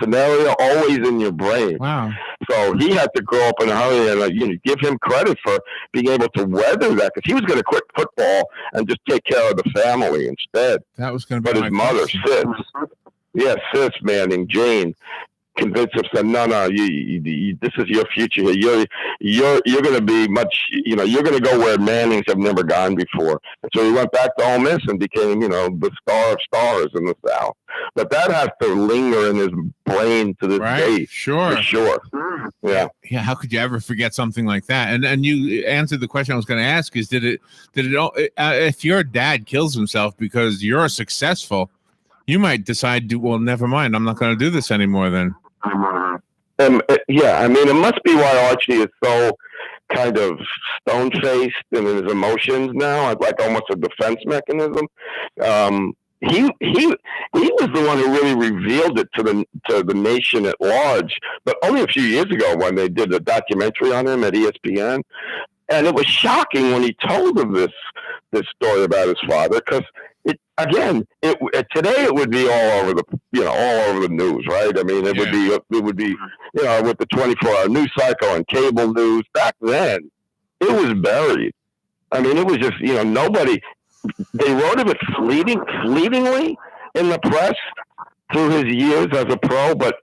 scenario always in your brain. Wow. So he had to grow up in a hurry, and give him credit for being able to weather that, because he was going to quit football and just take care of the family instead. That was going to be his mother, Sis Manning, Jane, convinced him, said, no, you, this is your future here. You're going to be much, you're going to go where Mannings have never gone before. And so he went back to Ole Miss and became, the star of stars in the South. But that has to linger in his brain to this day. Sure. For sure. Yeah. Yeah. How could you ever forget something like that? And you answered the question I was going to ask is, did it if your dad kills himself because you're successful, you might decide, well, never mind. I'm not going to do this anymore then. Yeah, I mean, it must be why Archie is so kind of stone-faced in his emotions now, like almost a defense mechanism. He was the one who really revealed it to the nation at large, but only a few years ago when they did a documentary on him at ESPN. And it was shocking when he told them this story about his father, because today it would be all over the news, right? I mean, it would be with the 24-hour news cycle and cable news. Back then, it was buried. I mean, it was just nobody. They wrote of it fleetingly in the press through his years as a pro, but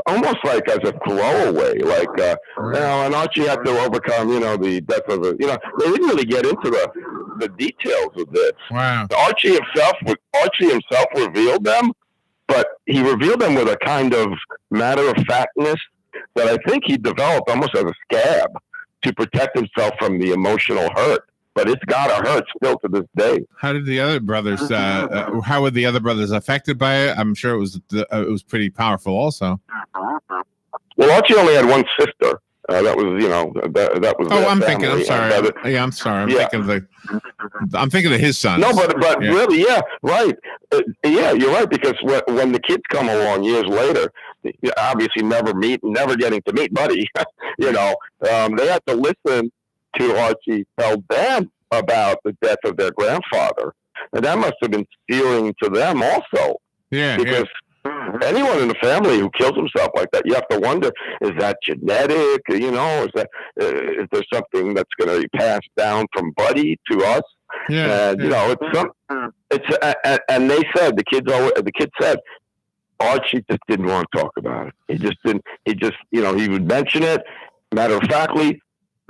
almost like as a throwaway, and Archie had to overcome, the death of they didn't really get into the details of this. Wow. Archie himself revealed them, but he revealed them with a kind of matter-of-factness that I think he developed almost as a scab to protect himself from the emotional hurt. But it's gotta hurt still to this day. How did the other brothers? How were the other brothers affected by it? I'm sure it was pretty powerful, also. Well, Archie only had one sister. That was that was. Oh, I'm family. thinking. I'm sorry. I'm sorry. I'm thinking of his sons. No, but really, yeah, right. You're right, because when the kids come along years later, obviously never getting to meet Buddy. They have to listen to Archie tell them about the death of their grandfather, and that must have been searing to them also. Yeah, because anyone in the family who kills himself like that, you have to wonder: is that genetic? Is there something that's going to be passed down from Buddy to us? Yeah, and and they said the kid said Archie just didn't want to talk about it. He just didn't. He would mention it matter of factly,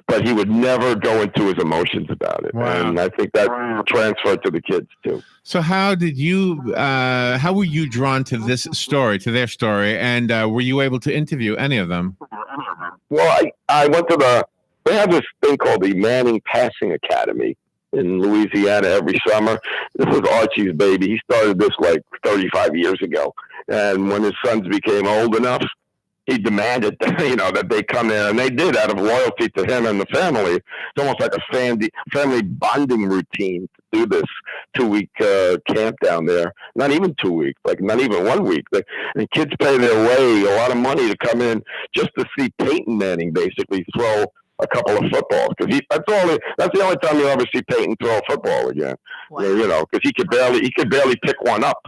but he would never go into his emotions about it. Wow. And I think that transferred to the kids too. So how were you drawn to their story, and were you able to interview any of them? Well, I went to they have this thing called the Manning Passing Academy in Louisiana every summer. This was Archie's baby. He started this like 35 years ago. And when his sons became old enough, he demanded that they come in, and they did out of loyalty to him and the family. It's almost like a family bonding routine to do this 2-week camp down there. Not even 2 weeks, like not even 1 week. And kids pay their way a lot of money to come in just to see Peyton Manning basically throw a couple of footballs, because that's the only time you'll ever see Peyton throw a football again. Wow. Because he could barely pick one up.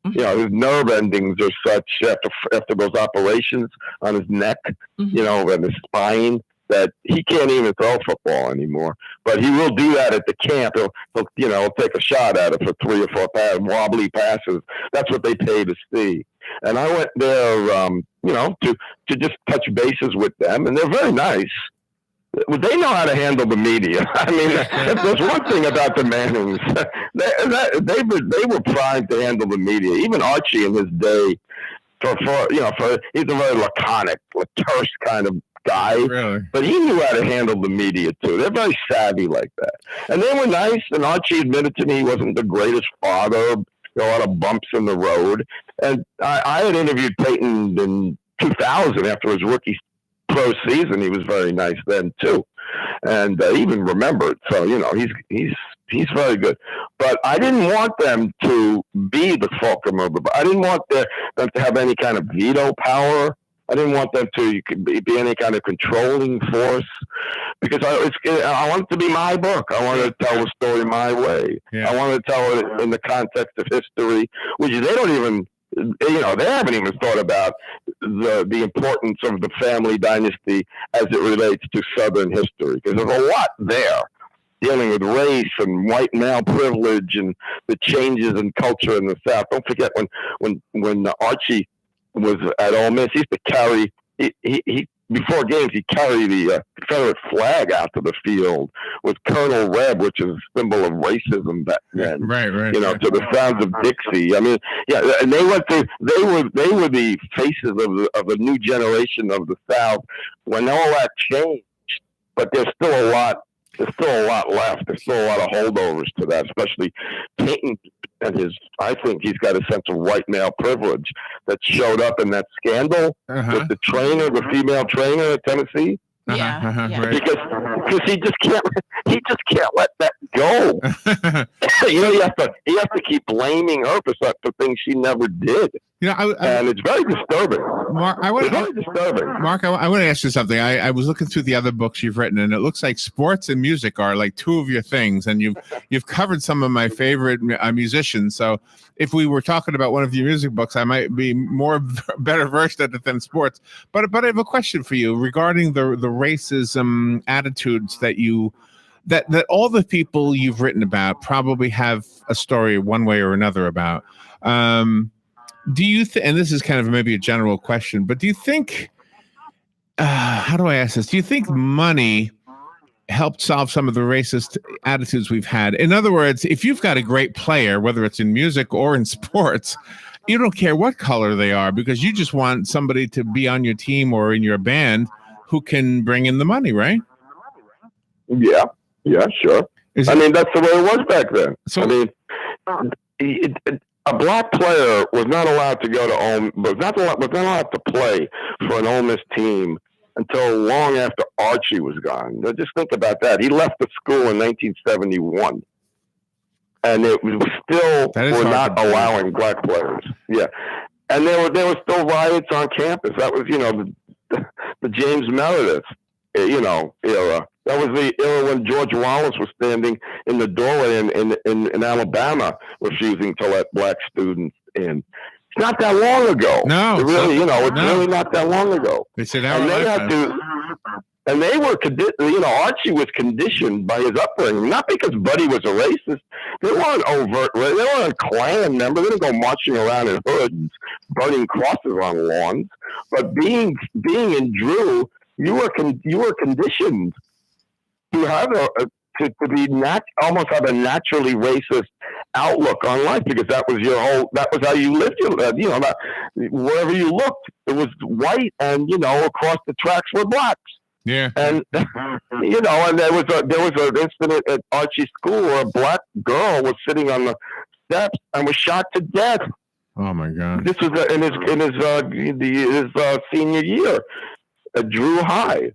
His nerve endings are such after those operations on his neck, and his spine, that he can't even throw football anymore. But he will do that at the camp. He'll take a shot at it for 3 or 4 wobbly passes. That's what they pay to see. And I went there, to just touch bases with them, and they're very nice. They know how to handle the media. I mean, if there's one thing about the Mannings, they were primed to handle the media. Even Archie in his day, he's a very laconic, terse kind of guy. Really? But he knew how to handle the media too. They're very savvy like that, and they were nice. And Archie admitted to me he wasn't the greatest father. A lot of bumps in the road. And I had interviewed Peyton in 2000 after his rookie pro season. He was very nice then too, and even remembered. So he's very good. But I didn't want them to be the fulcrum of the. I didn't want them to have any kind of veto power. I didn't want them to be any kind of controlling force, because I want it to be my book. I wanted to tell the story my way. Yeah. I wanted to tell it in the context of history, which they don't even. They haven't even thought about the importance of the family dynasty as it relates to Southern history, because there's a lot there dealing with race and white male privilege and the changes in culture in the South. Don't forget when Archie was at Ole Miss, he used to carry he before games he'd carry the Confederate flag out to the field with Colonel Reb, which is a symbol of racism back then. Right. You know, to the sounds of Dixie. I mean, yeah, and they were the faces of a new generation of the South when all that changed. But there's still a lot left. There's still a lot of holdovers to that, especially Peyton and I think he's got a sense of white male privilege that showed up in that scandal with the female trainer at Tennessee. Right. Because he just can't let that go. You know, he has to keep blaming her for things she never did. You know, and it's very disturbing. Mark, I want to ask you something. I was looking through the other books you've written, and it looks like sports and music are like two of your things, and you've covered some of my favorite musicians. So if we were talking about one of your music books, I might be better versed at it than sports. But I have a question for you regarding the racism attitudes that that all the people you've written about probably have a story one way or another about. Do you and this is kind of maybe a general question, but do you think, how do I ask this? Do you think money helped solve some of the racist attitudes we've had? In other words, if you've got a great player, whether it's in music or in sports, you don't care what color they are because you just want somebody to be on your team or in your band who can bring in the money, right? Yeah, sure. I mean, that's the way it was back then. So, I mean, a black player was not allowed to go to was not allowed to play for an Ole Miss team until long after Archie was gone. Now, just think about that. He left the school in 1971, and it was still we're not allowing black players. Yeah, and there were still riots on campus. That was the James Meredith era. That was the era when George Wallace was standing in the doorway in Alabama, refusing to let black students in. It's not that long ago. No, it's really not that long ago. They said, and they had to, and they were, Archie was conditioned by his upbringing, not because Buddy was a racist. They weren't overt. They weren't Klan members. They didn't go marching around in hoods, burning crosses on lawns. But being in Drew, you were conditioned to have to almost have a naturally racist outlook on life because that was how you lived your life. Wherever you looked, it was white, and across the tracks were blacks. Yeah, and and there was an incident at Archie School where a black girl was sitting on the steps and was shot to death. Oh my God! This was in his senior year at Drew High.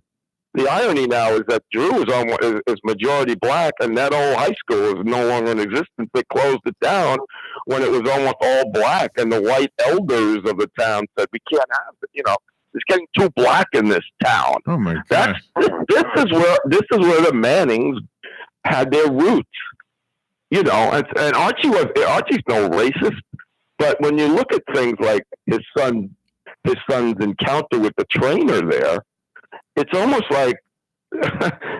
The irony now is that Drew is majority black, and that old high school is no longer in existence. They closed it down when it was almost all black, and the white elders of the town said, "We can't have it. It's getting too black in this town." Oh my God! This is where the Mannings had their roots. And Archie's no racist, but when you look at things like his son's encounter with the trainer there, it's almost like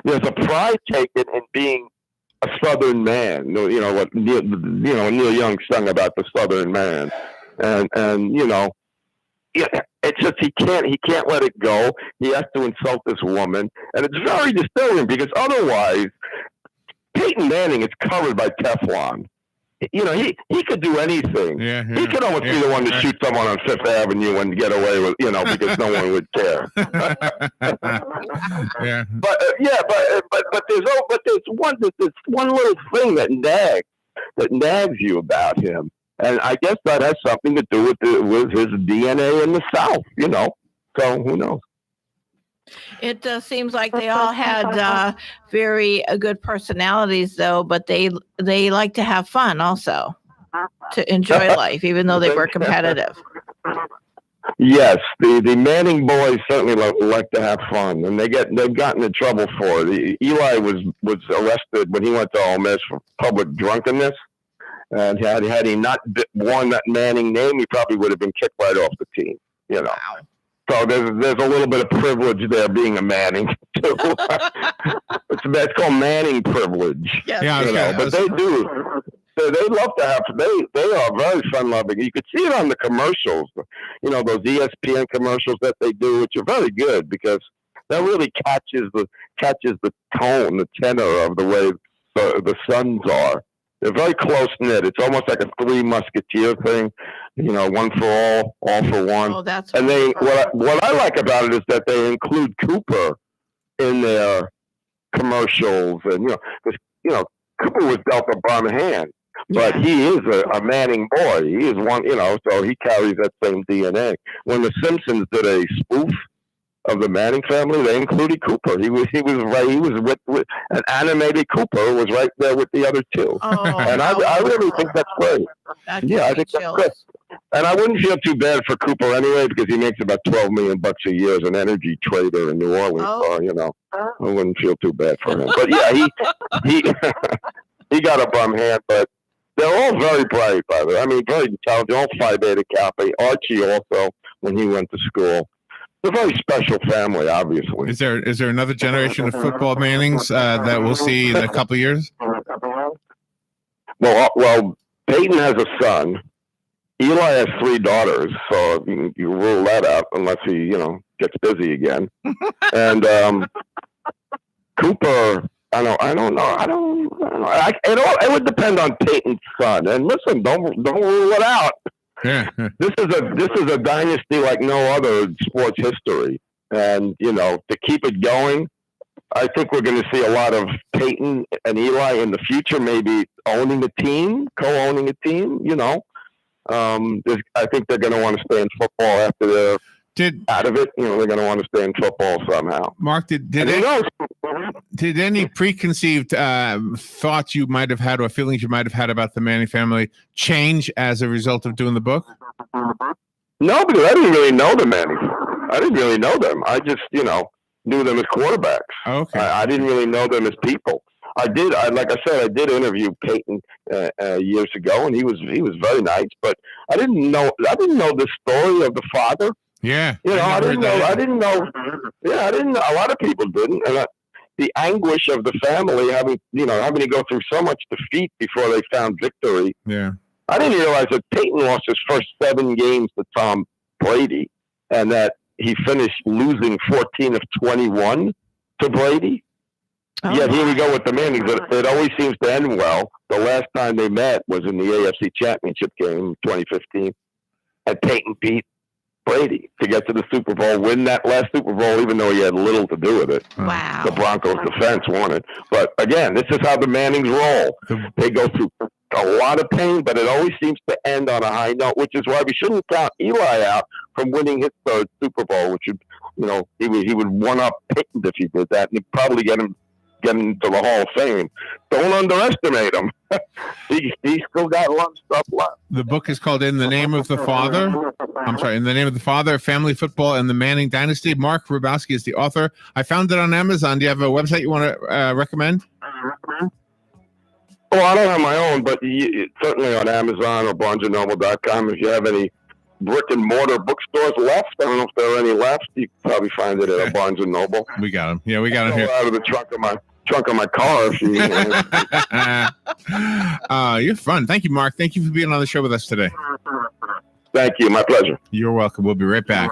there's a pride taken in being a Southern man. What Neil Young sung about the Southern man, and it's just he can't let it go. He has to insult this woman, and it's very disturbing because otherwise, Peyton Manning is covered by Teflon. He could do anything. Yeah, he could almost be the one to shoot someone on Fifth Avenue and get away with, because no one would care. Yeah. But there's one little thing that nags you about him, and I guess that has something to do with his DNA in the South. So who knows? It seems like they all had very good personalities, though, but they like to have fun also, to enjoy life, even though they were competitive. Yes, the Manning boys certainly like to have fun, and they've gotten in trouble for it. Eli was arrested when he went to Ole Miss for public drunkenness, and had he not worn that Manning name, he probably would have been kicked right off the team. Wow. So there's a little bit of privilege there being a Manning too. It's called Manning privilege. Yeah, but they they love to have. They are very fun loving. You could see it on the commercials. You know, those ESPN commercials that they do, which are very good because that really catches the tone, the tenor of the way the Sons are. They're very close knit. It's almost like a Three Musketeer thing. You know, one for all for one. Oh, that's and they what I like about it is that they include Cooper in their commercials, and you know Cooper was dealt a bum hand, but he is a Manning boy. He is one, so he carries that same DNA. When the Simpsons did a spoof of the Manning family, they included Cooper. He was with an animated Cooper was right there with the other two. And I really think that's great. I think that's great. And I wouldn't feel too bad for Cooper anyway, because he makes about $12 million a year as an energy trader in New Orleans. So, I wouldn't feel too bad for him. But yeah, he he got a bum hand, but they're all very bright, by the way. I mean, very intelligent, all Phi Beta Kappa. Archie also, when he went to school. It's a very special family, obviously. Is there another generation of football Mannings that we'll see in a couple of years? Well, Peyton has a son. Eli has 3 daughters, so you rule that out unless he, gets busy again. And Cooper, I don't know. It would depend on Peyton's son. And listen, don't rule it out. Yeah. This is a dynasty like no other in sports history, and to keep it going, I think we're going to see a lot of Peyton and Eli in the future, maybe owning a team, co-owning a team. I think they're going to want to stay in football after they're out of it. They're going to want to stay in football somehow. Mark, did any preconceived thoughts you might have had or feelings you might have had about the Manning family change as a result of doing the book? No, because I didn't really know the Mannings. I didn't really know them. I just, knew them as quarterbacks. Okay. I didn't really know them as people. Like I said, I did interview Peyton years ago, and he was very nice. But I didn't know the story of the father. Yeah, I didn't know. Yeah, I didn't know. A lot of people didn't, and the anguish of the family having to go through so much defeat before they found victory. Yeah, I didn't realize that Peyton lost his first 7 games to Tom Brady, and that he finished losing 14 of 21 to Brady. Yet here we go with the Mannings. It always seems to end well. The last time they met was in the AFC Championship game, 2015, and Peyton beat Brady to get to the Super Bowl, win that last Super Bowl, even though he had little to do with it. Wow. The Broncos defense won it. But again, this is how the Mannings roll. They go through a lot of pain, but it always seems to end on a high note, which is why we shouldn't count Eli out from winning his 3rd Super Bowl, which would, he would one up Peyton if he did that, and he'd probably get him into the Hall of Fame. Don't underestimate him. He's still got a lot of stuff left. The book is called In the Name of the Father. In the Name of the Father, Family Football and the Manning Dynasty. Mark Rubowski is the author. I found it on Amazon. Do you have a website you want to recommend? Well, I don't have my own, but certainly on Amazon or BarnesandNoble.com. If you have any brick and mortar bookstores left, I don't know if there are any left. You can probably find it at a Barnes and Noble. We got them. Yeah, we got them here. Out of the trunk of my car. If you, you're fun. Thank you, Mark. Thank you for being on the show with us today. Thank you. My pleasure. You're welcome. We'll be right back.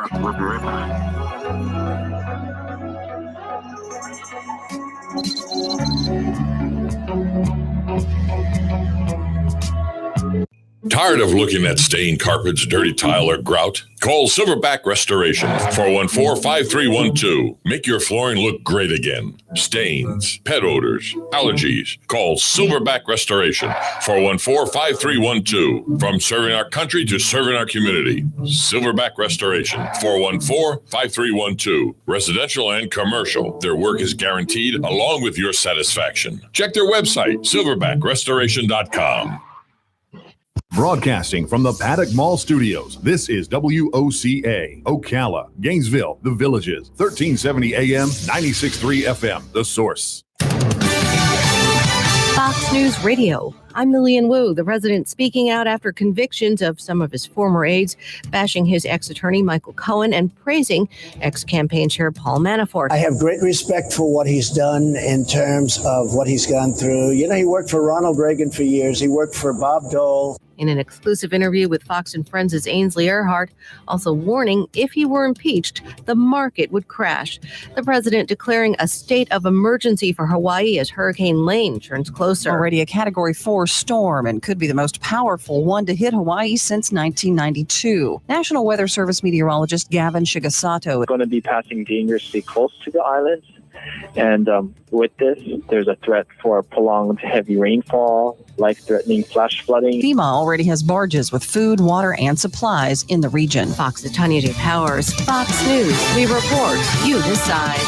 Tired of looking at stained carpets, dirty tile, or grout? Call Silverback Restoration, 414-5312. Make your flooring look great again. Stains, pet odors, allergies. Call Silverback Restoration, 414-5312. From serving our country to serving our community. Silverback Restoration, 414-5312. Residential and commercial. Their work is guaranteed along with your satisfaction. Check their website, silverbackrestoration.com. Broadcasting from the Paddock Mall Studios, this is WOCA, Ocala, Gainesville, The Villages, 1370 AM, 96.3 FM, The Source. Fox News Radio. I'm Lillian Wu, the president speaking out after convictions of some of his former aides, bashing his ex-attorney Michael Cohen and praising ex-campaign chair Paul Manafort. I have great respect for what he's done in terms of what he's gone through. You know, he worked for Ronald Reagan for years. He worked for Bob Dole. In an exclusive interview with Fox and Friends' Ainsley Earhardt, also warning if he were impeached, the market would crash. The president declaring a state of emergency for Hawaii as Hurricane Lane turns closer. Already a Category 4 storm and could be the most powerful one to hit Hawaii since 1992. National Weather Service meteorologist Gavin Shigesato. Going to be passing dangerously close to the islands. And with this, there's a threat for prolonged heavy rainfall, life-threatening flash flooding. FEMA already has barges with food, water, and supplies in the region. Fox's Tanya J. Powers. Fox News. We report. You decide.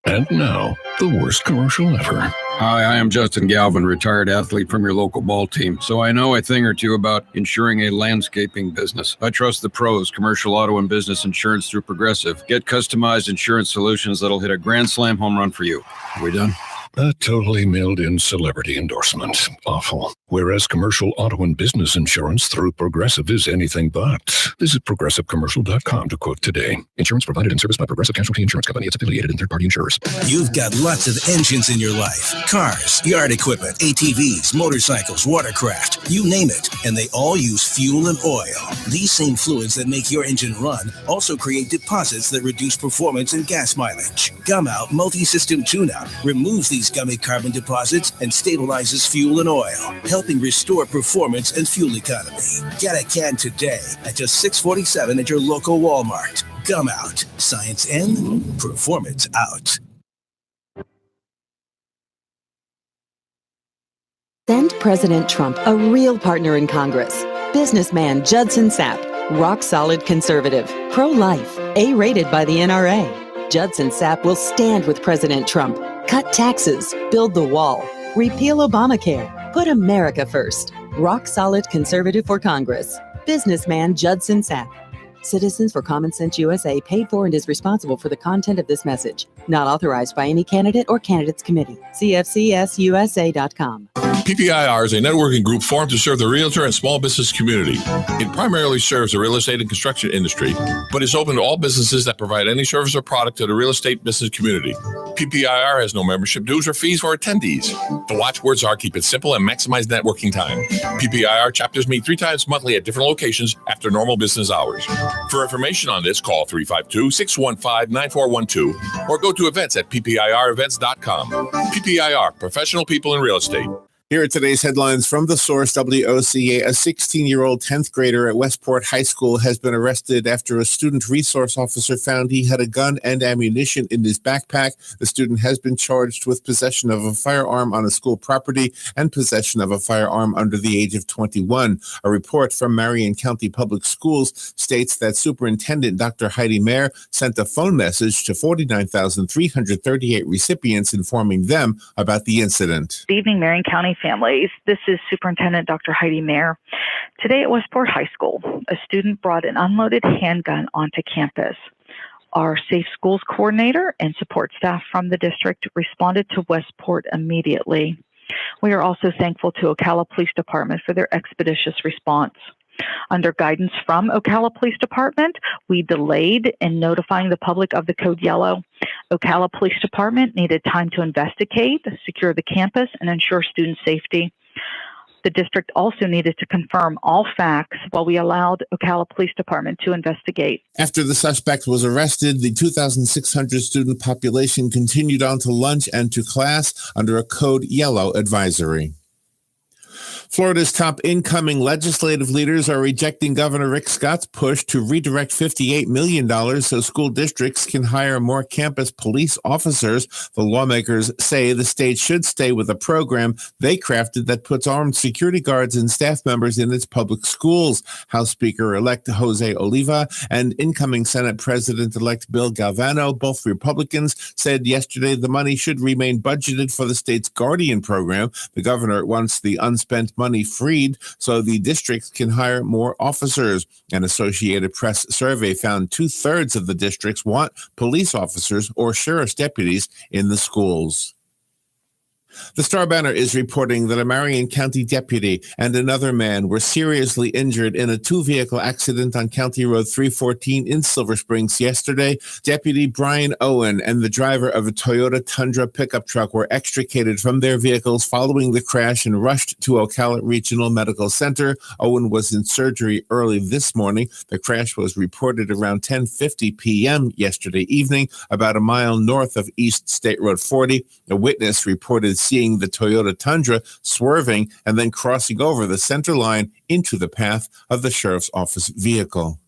And now, the worst commercial ever. Hi, I am Justin Galvin, retired athlete from your local ball team, so I know a thing or two about insuring a landscaping business. I trust the pros, commercial auto and business insurance through Progressive. Get customized insurance solutions that'll hit a grand slam home run for you. Are we done? A totally mailed-in celebrity endorsement. Awful. Whereas commercial auto and business insurance through Progressive is anything but. Visit ProgressiveCommercial.com to quote today. Insurance provided and serviced by Progressive Casualty Insurance Company. It's affiliated and third-party insurers. You've got lots of engines in your life. Cars, yard equipment, ATVs, motorcycles, watercraft, you name it. And they all use fuel and oil. These same fluids that make your engine run also create deposits that reduce performance and gas mileage. Gum Out Multi-System Tune-Out removes these gummy carbon deposits and stabilizes fuel and oil, helping restore performance and fuel economy. Get a can today at just $6.47 at your local Walmart. Gum Out. Science in, performance out. Send President Trump a real partner in Congress. Businessman Judson Sapp, rock-solid conservative, pro-life, A-rated by the NRA. Judson Sapp will stand with President Trump. Cut taxes, build the wall, repeal Obamacare, put America first. Rock-solid conservative for Congress. Businessman Judson Sapp. Citizens for Common Sense USA paid for and is responsible for the content of this message. Not authorized by any candidate or candidates committee. CFCSUSA.com. PPIR is a networking group formed to serve the realtor and small business community. It primarily serves the real estate and construction industry, but is open to all businesses that provide any service or product to the real estate business community. PPIR has no membership dues or fees for attendees. The watchwords are keep it simple and maximize networking time. PPIR chapters meet 3 times monthly at different locations after normal business hours. For information on this, call 352-615-9412 or go to events at ppirevents.com. PPIR, professional people in real estate. Here are today's headlines from the source WOCA. A 16-year-old 10th grader at Westport High School has been arrested after a student resource officer found he had a gun and ammunition in his backpack. The student has been charged with possession of a firearm on a school property and possession of a firearm under the age of 21. A report from Marion County Public Schools states that Superintendent Dr. Heidi Mayer sent a phone message to 49,338 recipients informing them about the incident. Good evening, Marion County families. This is Superintendent Dr. Heidi Mayer. Today at Westport High School, a student brought an unloaded handgun onto campus. Our Safe Schools coordinator and support staff from the district responded to Westport immediately. We are also thankful to Ocala Police Department for their expeditious response. Under guidance from Ocala Police Department, we delayed in notifying the public of the code yellow. Ocala Police Department needed time to investigate, secure the campus, and ensure student safety. The district also needed to confirm all facts while we allowed Ocala Police Department to investigate. After the suspect was arrested, the 2,600 student population continued on to lunch and to class under a code yellow advisory. Florida's top incoming legislative leaders are rejecting Governor Rick Scott's push to redirect $58 million so school districts can hire more campus police officers. The lawmakers say the state should stay with a program they crafted that puts armed security guards and staff members in its public schools. House Speaker-elect Jose Oliva and incoming Senate President-elect Bill Galvano, both Republicans, said yesterday the money should remain budgeted for the state's Guardian program. The governor wants the unspent money freed so the districts can hire more officers. An Associated Press survey found 2/3 of the districts want police officers or sheriff's deputies in the schools. The Star Banner is reporting that a Marion County deputy and another man were seriously injured in a two-vehicle accident on County Road 314 in Silver Springs yesterday. Deputy Brian Owen and the driver of a Toyota Tundra pickup truck were extricated from their vehicles following the crash and rushed to Ocala Regional Medical Center. Owen was in surgery early this morning. The crash was reported around 10:50 p.m. yesterday evening, about a mile north of East State Road 40. A witness reported seeing the Toyota Tundra swerving and then crossing over the center line into the path of the sheriff's office vehicle.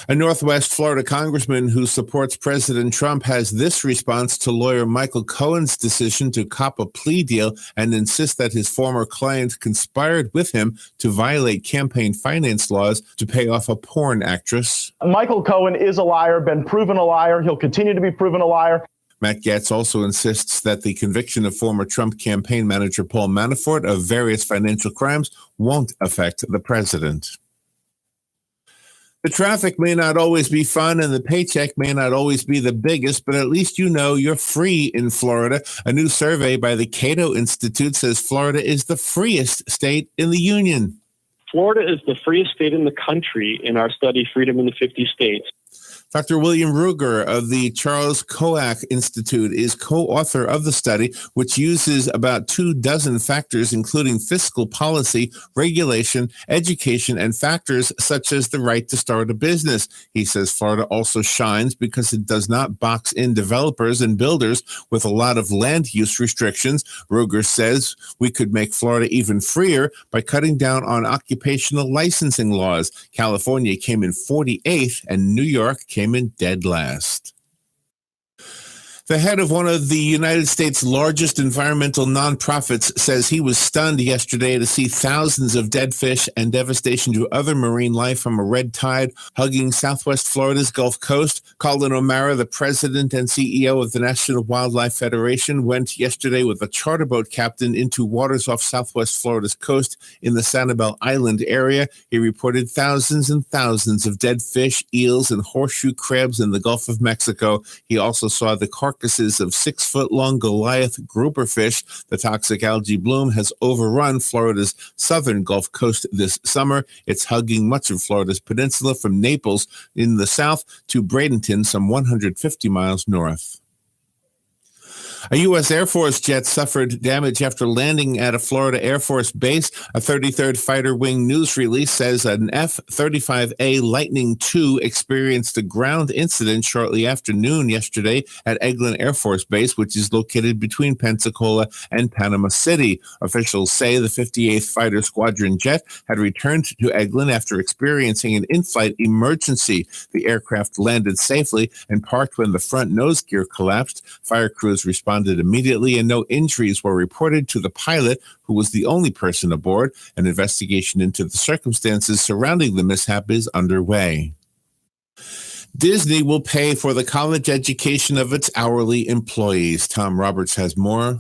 A Northwest Florida congressman who supports President Trump has this response to lawyer Michael Cohen's decision to cop a plea deal and insist that his former client conspired with him to violate campaign finance laws to pay off a porn actress. Michael Cohen is a liar, been proven a liar. He'll continue to be proven a liar. Matt Gaetz also insists that the conviction of former Trump campaign manager Paul Manafort of various financial crimes won't affect the president. The traffic may not always be fun and the paycheck may not always be the biggest, but at least you know you're free in Florida. A new survey by the Cato Institute says Florida is the freest state in the union. Florida is the freest state in the country in our study, Freedom in the 50 States. Dr. William Ruger of the Charles Koch Institute is co-author of the study, which uses about 24 factors, including fiscal policy, regulation, education, and factors such as the right to start a business. He says Florida also shines because it does not box in developers and builders with a lot of land use restrictions. Ruger says we could make Florida even freer by cutting down on occupational licensing laws. California came in 48th, and New York came in dead last. The head of one of the United States' largest environmental nonprofits says he was stunned yesterday to see thousands of dead fish and devastation to other marine life from a red tide hugging Southwest Florida's Gulf Coast. Colin O'Mara, the president and CEO of the National Wildlife Federation, went yesterday with a charter boat captain into waters off Southwest Florida's coast in the Sanibel Island area. He reported thousands and thousands of dead fish, eels, and horseshoe crabs in the Gulf of Mexico. He also saw the carcasses of 6-foot-long Goliath grouper fish. The toxic algae bloom has overrun Florida's southern Gulf Coast this summer. It's hugging much of Florida's peninsula from Naples in the south to Bradenton, some 150 miles north. A U.S. Air Force jet suffered damage after landing at a Florida Air Force base. A 33rd Fighter Wing news release says an F-35A Lightning II experienced a ground incident shortly after noon yesterday at Eglin Air Force Base, which is located between Pensacola and Panama City. Officials say the 58th Fighter Squadron jet had returned to Eglin after experiencing an in-flight emergency. The aircraft landed safely and parked when the front nose gear collapsed. Fire crews responded immediately, and no injuries were reported to the pilot, who was the only person aboard. An investigation into the circumstances surrounding the mishap is underway. Disney will pay for the college education of its hourly employees. Tom Roberts has more.